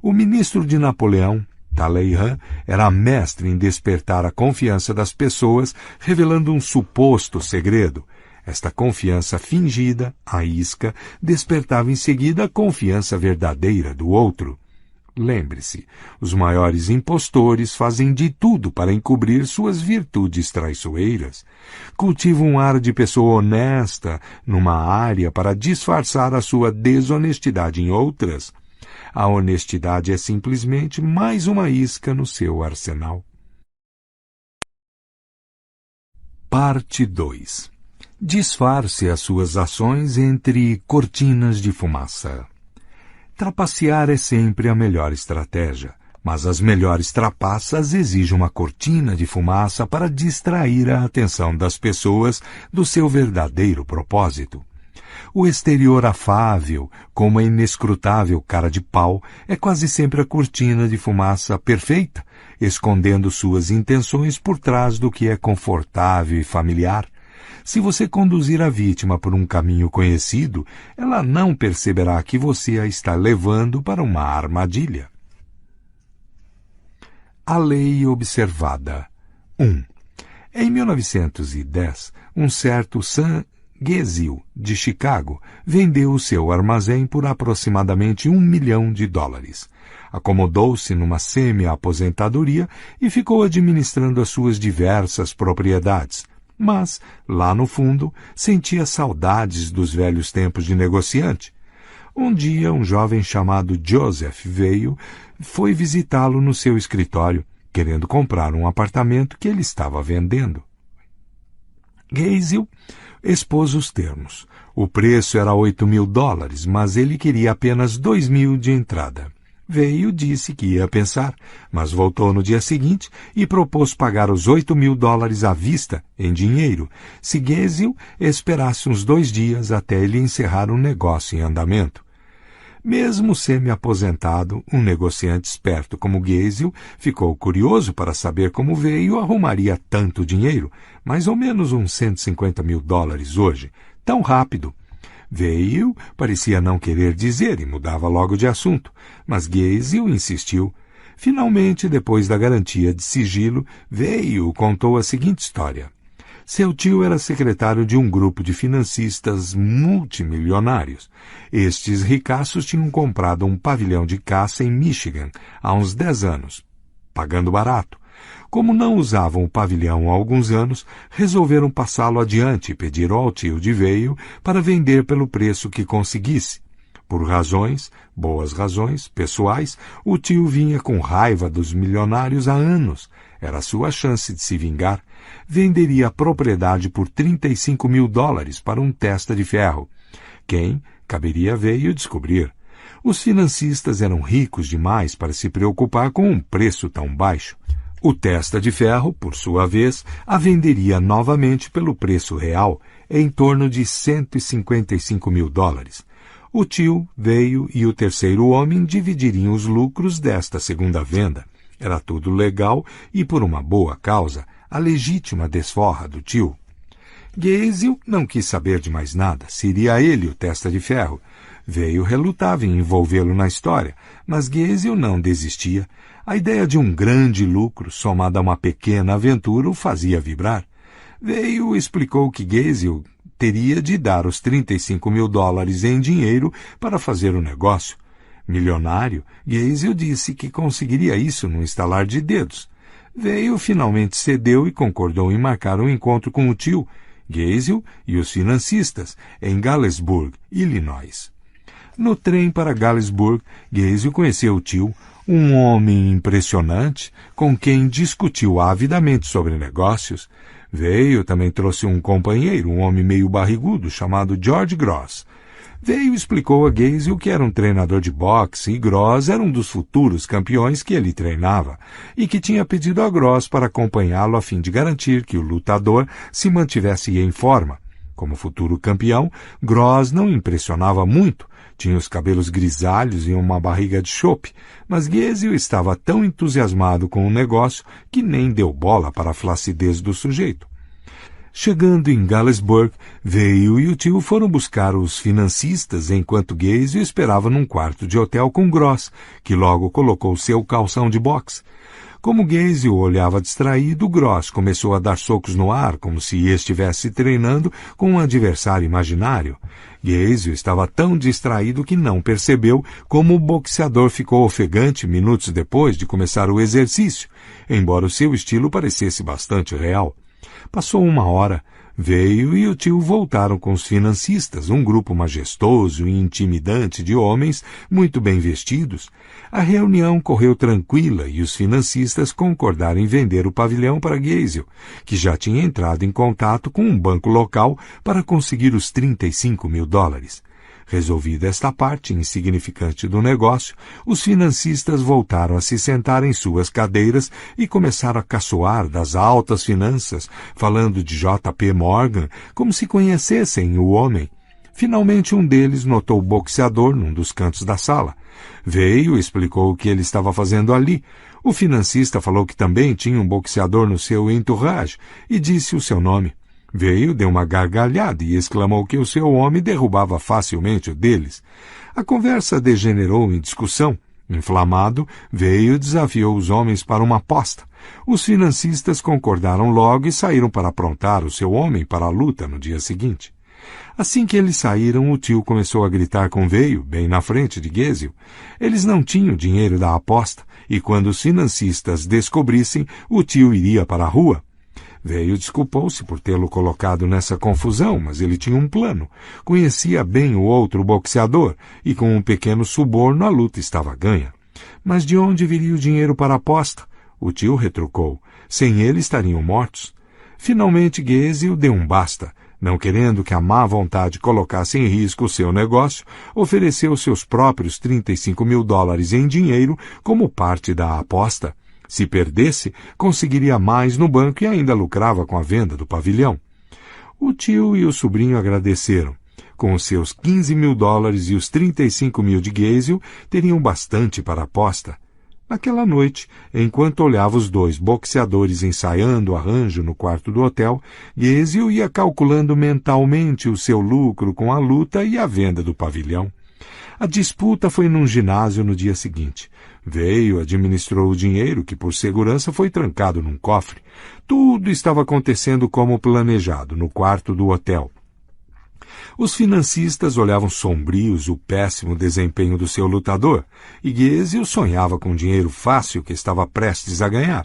Speaker 1: O ministro de Napoleão, Talleyrand, era mestre em despertar a confiança das pessoas, revelando um suposto segredo. Esta confiança fingida, à isca, despertava em seguida a confiança verdadeira do outro. Lembre-se, os maiores impostores fazem de tudo para encobrir suas virtudes traiçoeiras. Cultivam um ar de pessoa honesta numa área para disfarçar a sua desonestidade em outras. A honestidade é simplesmente mais uma isca no seu arsenal. Parte 2. Disfarce as suas ações entre cortinas de fumaça. Trapacear é sempre a melhor estratégia, mas as melhores trapaças exigem uma cortina de fumaça para distrair a atenção das pessoas do seu verdadeiro propósito. O exterior afável, com uma inescrutável cara de pau, é quase sempre a cortina de fumaça perfeita, escondendo suas intenções por trás do que é confortável e familiar. Se você conduzir a vítima por um caminho conhecido, ela não perceberá que você a está levando para uma armadilha. A lei observada. 1. Em 1910, um certo Sam Geisel, de Chicago, vendeu o seu armazém por aproximadamente $1 milhão. Acomodou-se numa semi-aposentadoria e ficou administrando as suas diversas propriedades. Mas, lá no fundo, sentia saudades dos velhos tempos de negociante. Um dia, um jovem chamado Joseph foi visitá-lo no seu escritório, querendo comprar um apartamento que ele estava vendendo. Geisel expôs os termos. O preço era $8 mil, mas ele queria apenas 2 mil de entrada. Disse que ia pensar, mas voltou no dia seguinte e propôs pagar os $8 mil à vista, em dinheiro, se Geisel esperasse uns 2 dias até ele encerrar um negócio em andamento. Mesmo semi-aposentado, um negociante esperto como Geisel ficou curioso para saber como arrumaria tanto dinheiro, mais ou menos uns $150 mil hoje, tão rápido. Parecia não querer dizer e mudava logo de assunto, mas Geisel insistiu. Finalmente, depois da garantia de sigilo, contou a seguinte história. Seu tio era secretário de um grupo de financistas multimilionários. Estes ricaços tinham comprado um pavilhão de caça em Michigan há uns 10 anos, pagando barato. Como não usavam o pavilhão há alguns anos, resolveram passá-lo adiante e pediram ao tio de para vender pelo preço que conseguisse. Por boas razões, pessoais, o tio vinha com raiva dos milionários há anos. Era a sua chance de se vingar. Venderia a propriedade por $35 mil para um testa de ferro. Quem? Caberia descobrir. Os financistas eram ricos demais para se preocupar com um preço tão baixo. O testa de ferro, por sua vez, a venderia novamente pelo preço real, em torno de $155 mil. O tio e o terceiro homem dividiriam os lucros desta segunda venda. Era tudo legal e por uma boa causa, a legítima desforra do tio. Geisel não quis saber de mais nada, seria ele o testa de ferro. Relutava em envolvê-lo na história, mas Geisel não desistia. A ideia de um grande lucro, somada a uma pequena aventura, o fazia vibrar. Explicou que Geisel teria de dar os $35 mil em dinheiro para fazer o negócio. Milionário, Geisel disse que conseguiria isso num estalar de dedos. Finalmente cedeu e concordou em marcar um encontro com o tio, Geisel e os financistas, em Galesburg, Illinois. No trem para Galesburg, Geisel conheceu o tio, um homem impressionante, com quem discutiu avidamente sobre negócios. Também trouxe um companheiro, um homem meio barrigudo, chamado George Gross. Veio e explicou a Gaze que era um treinador de boxe e Gross era um dos futuros campeões que ele treinava e que tinha pedido a Gross para acompanhá-lo a fim de garantir que o lutador se mantivesse em forma. Como futuro campeão, Gross não impressionava muito, tinha os cabelos grisalhos e uma barriga de chope, mas Gaze estava tão entusiasmado com o negócio que nem deu bola para a flacidez do sujeito. Chegando em Galesburg, Veio e o tio foram buscar os financistas enquanto Gaze esperava num quarto de hotel com Gross, que logo colocou seu calção de boxe. Como Gaze o olhava distraído, Gross começou a dar socos no ar, como se estivesse treinando com um adversário imaginário. Gaze estava tão distraído que não percebeu como o boxeador ficou ofegante minutos depois de começar o exercício, embora o seu estilo parecesse bastante real. Passou uma hora. Veio e o tio voltaram com os financistas, um grupo majestoso e intimidante de homens muito bem vestidos. A reunião correu tranquila e os financistas concordaram em vender o pavilhão para Gaze, que já tinha entrado em contato com um banco local para conseguir os $35.000. Resolvida esta parte insignificante do negócio, os financistas voltaram a se sentar em suas cadeiras e começaram a caçoar das altas finanças, falando de J.P. Morgan como se conhecessem o homem. Finalmente um deles notou o boxeador num dos cantos da sala. Veio e explicou o que ele estava fazendo ali. O financista falou que também tinha um boxeador no seu entourage e disse o seu nome. Veio, deu uma gargalhada e exclamou que o seu homem derrubava facilmente o deles. A conversa degenerou em discussão. Inflamado, Veio desafiou os homens para uma aposta. Os financistas concordaram logo e saíram para aprontar o seu homem para a luta no dia seguinte. Assim que eles saíram, o tio começou a gritar com Veio, bem na frente de Gaze. Eles não tinham dinheiro da aposta, e quando os financistas descobrissem, o tio iria para a rua. Veio desculpou-se por tê-lo colocado nessa confusão, mas ele tinha um plano. Conhecia bem o outro boxeador, e com um pequeno suborno a luta estava ganha. Mas de onde viria o dinheiro para a aposta? O tio retrucou. Sem ele estariam mortos. Finalmente Gaze o deu um basta. Não querendo que a má vontade colocasse em risco o seu negócio, ofereceu seus próprios $35.000 em dinheiro como parte da aposta. Se perdesse, conseguiria mais no banco e ainda lucrava com a venda do pavilhão. O tio e o sobrinho agradeceram. Com os seus $15.000 e os $35.000 de Gaze, teriam bastante para a aposta. Naquela noite, enquanto olhava os dois boxeadores ensaiando o arranjo no quarto do hotel, Gaze ia calculando mentalmente o seu lucro com a luta e a venda do pavilhão. A disputa foi num ginásio no dia seguinte. Veio, administrou o dinheiro, que por segurança foi trancado num cofre. Tudo estava acontecendo como planejado, no quarto do hotel. Os financistas olhavam sombrios o péssimo desempenho do seu lutador, e Gaze sonhava com o dinheiro fácil que estava prestes a ganhar.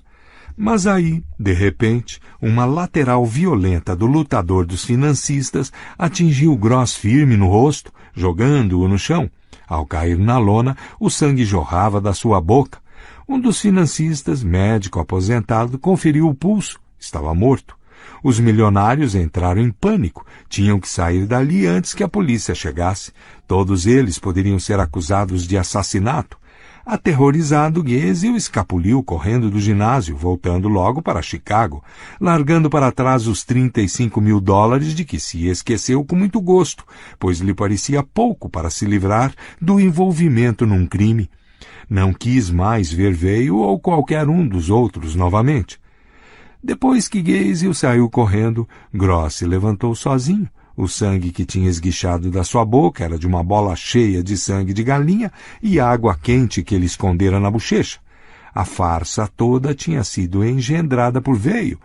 Speaker 1: Mas aí, de repente, uma lateral violenta do lutador dos financistas atingiu Gross firme no rosto, jogando-o no chão. Ao cair na lona, o sangue jorrava da sua boca. Um dos financistas, médico aposentado, conferiu o pulso. Estava morto. Os milionários entraram em pânico. Tinham que sair dali antes que a polícia chegasse. Todos eles poderiam ser acusados de assassinato. Aterrorizado, Gaze escapuliu correndo do ginásio, voltando logo para Chicago, largando para trás os $35.000 de que se esqueceu com muito gosto, pois lhe parecia pouco para se livrar do envolvimento num crime. Não quis mais ver Veio ou qualquer um dos outros novamente. Depois que Gaze saiu correndo, Gross se levantou sozinho. O sangue que tinha esguichado da sua boca era de uma bola cheia de sangue de galinha e água quente que ele escondera na bochecha. A farsa toda tinha sido engendrada por Veio,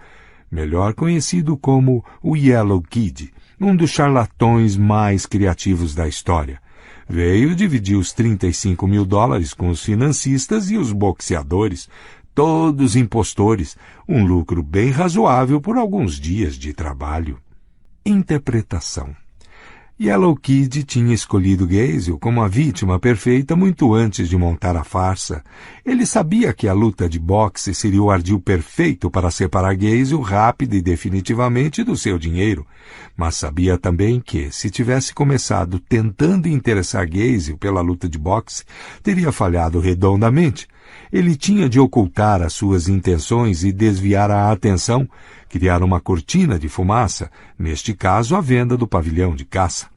Speaker 1: melhor conhecido como o Yellow Kid, um dos charlatões mais criativos da história. Veio dividiu os $35.000 com os financistas e os boxeadores, todos impostores, um lucro bem razoável por alguns dias de trabalho. Interpretação. Yellow Kid tinha escolhido Gazel como a vítima perfeita muito antes de montar a farsa. Ele sabia que a luta de boxe seria o ardil perfeito para separar Gazel rápida e definitivamente do seu dinheiro, mas sabia também que, se tivesse começado tentando interessar Gazel pela luta de boxe, teria falhado redondamente. Ele tinha de ocultar as suas intenções e desviar a atenção, criar uma cortina de fumaça, neste caso a venda do pavilhão de caça.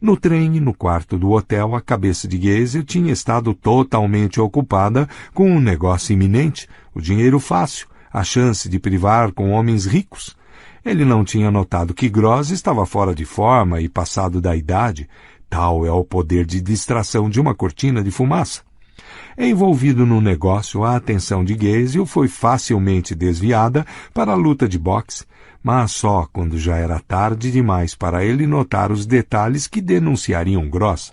Speaker 1: No trem, no quarto do hotel, a cabeça de Gazel tinha estado totalmente ocupada com um negócio iminente, o dinheiro fácil, a chance de privar com homens ricos. Ele não tinha notado que Gross estava fora de forma e passado da idade. Tal é o poder de distração de uma cortina de fumaça. Envolvido no negócio, a atenção de Gazel foi facilmente desviada para a luta de boxe, mas só quando já era tarde demais para ele notar os detalhes que denunciariam Gross.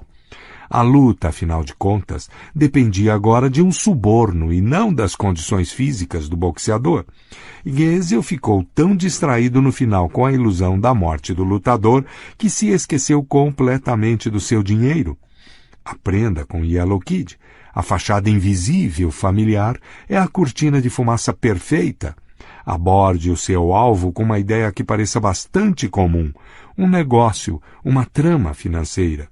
Speaker 1: A luta, afinal de contas, dependia agora de um suborno e não das condições físicas do boxeador. E Gazel ficou tão distraído no final com a ilusão da morte do lutador que se esqueceu completamente do seu dinheiro. Aprenda com Yellow Kid. A fachada invisível, familiar, é a cortina de fumaça perfeita. Aborde o seu alvo com uma ideia que pareça bastante comum, um negócio, uma trama financeira.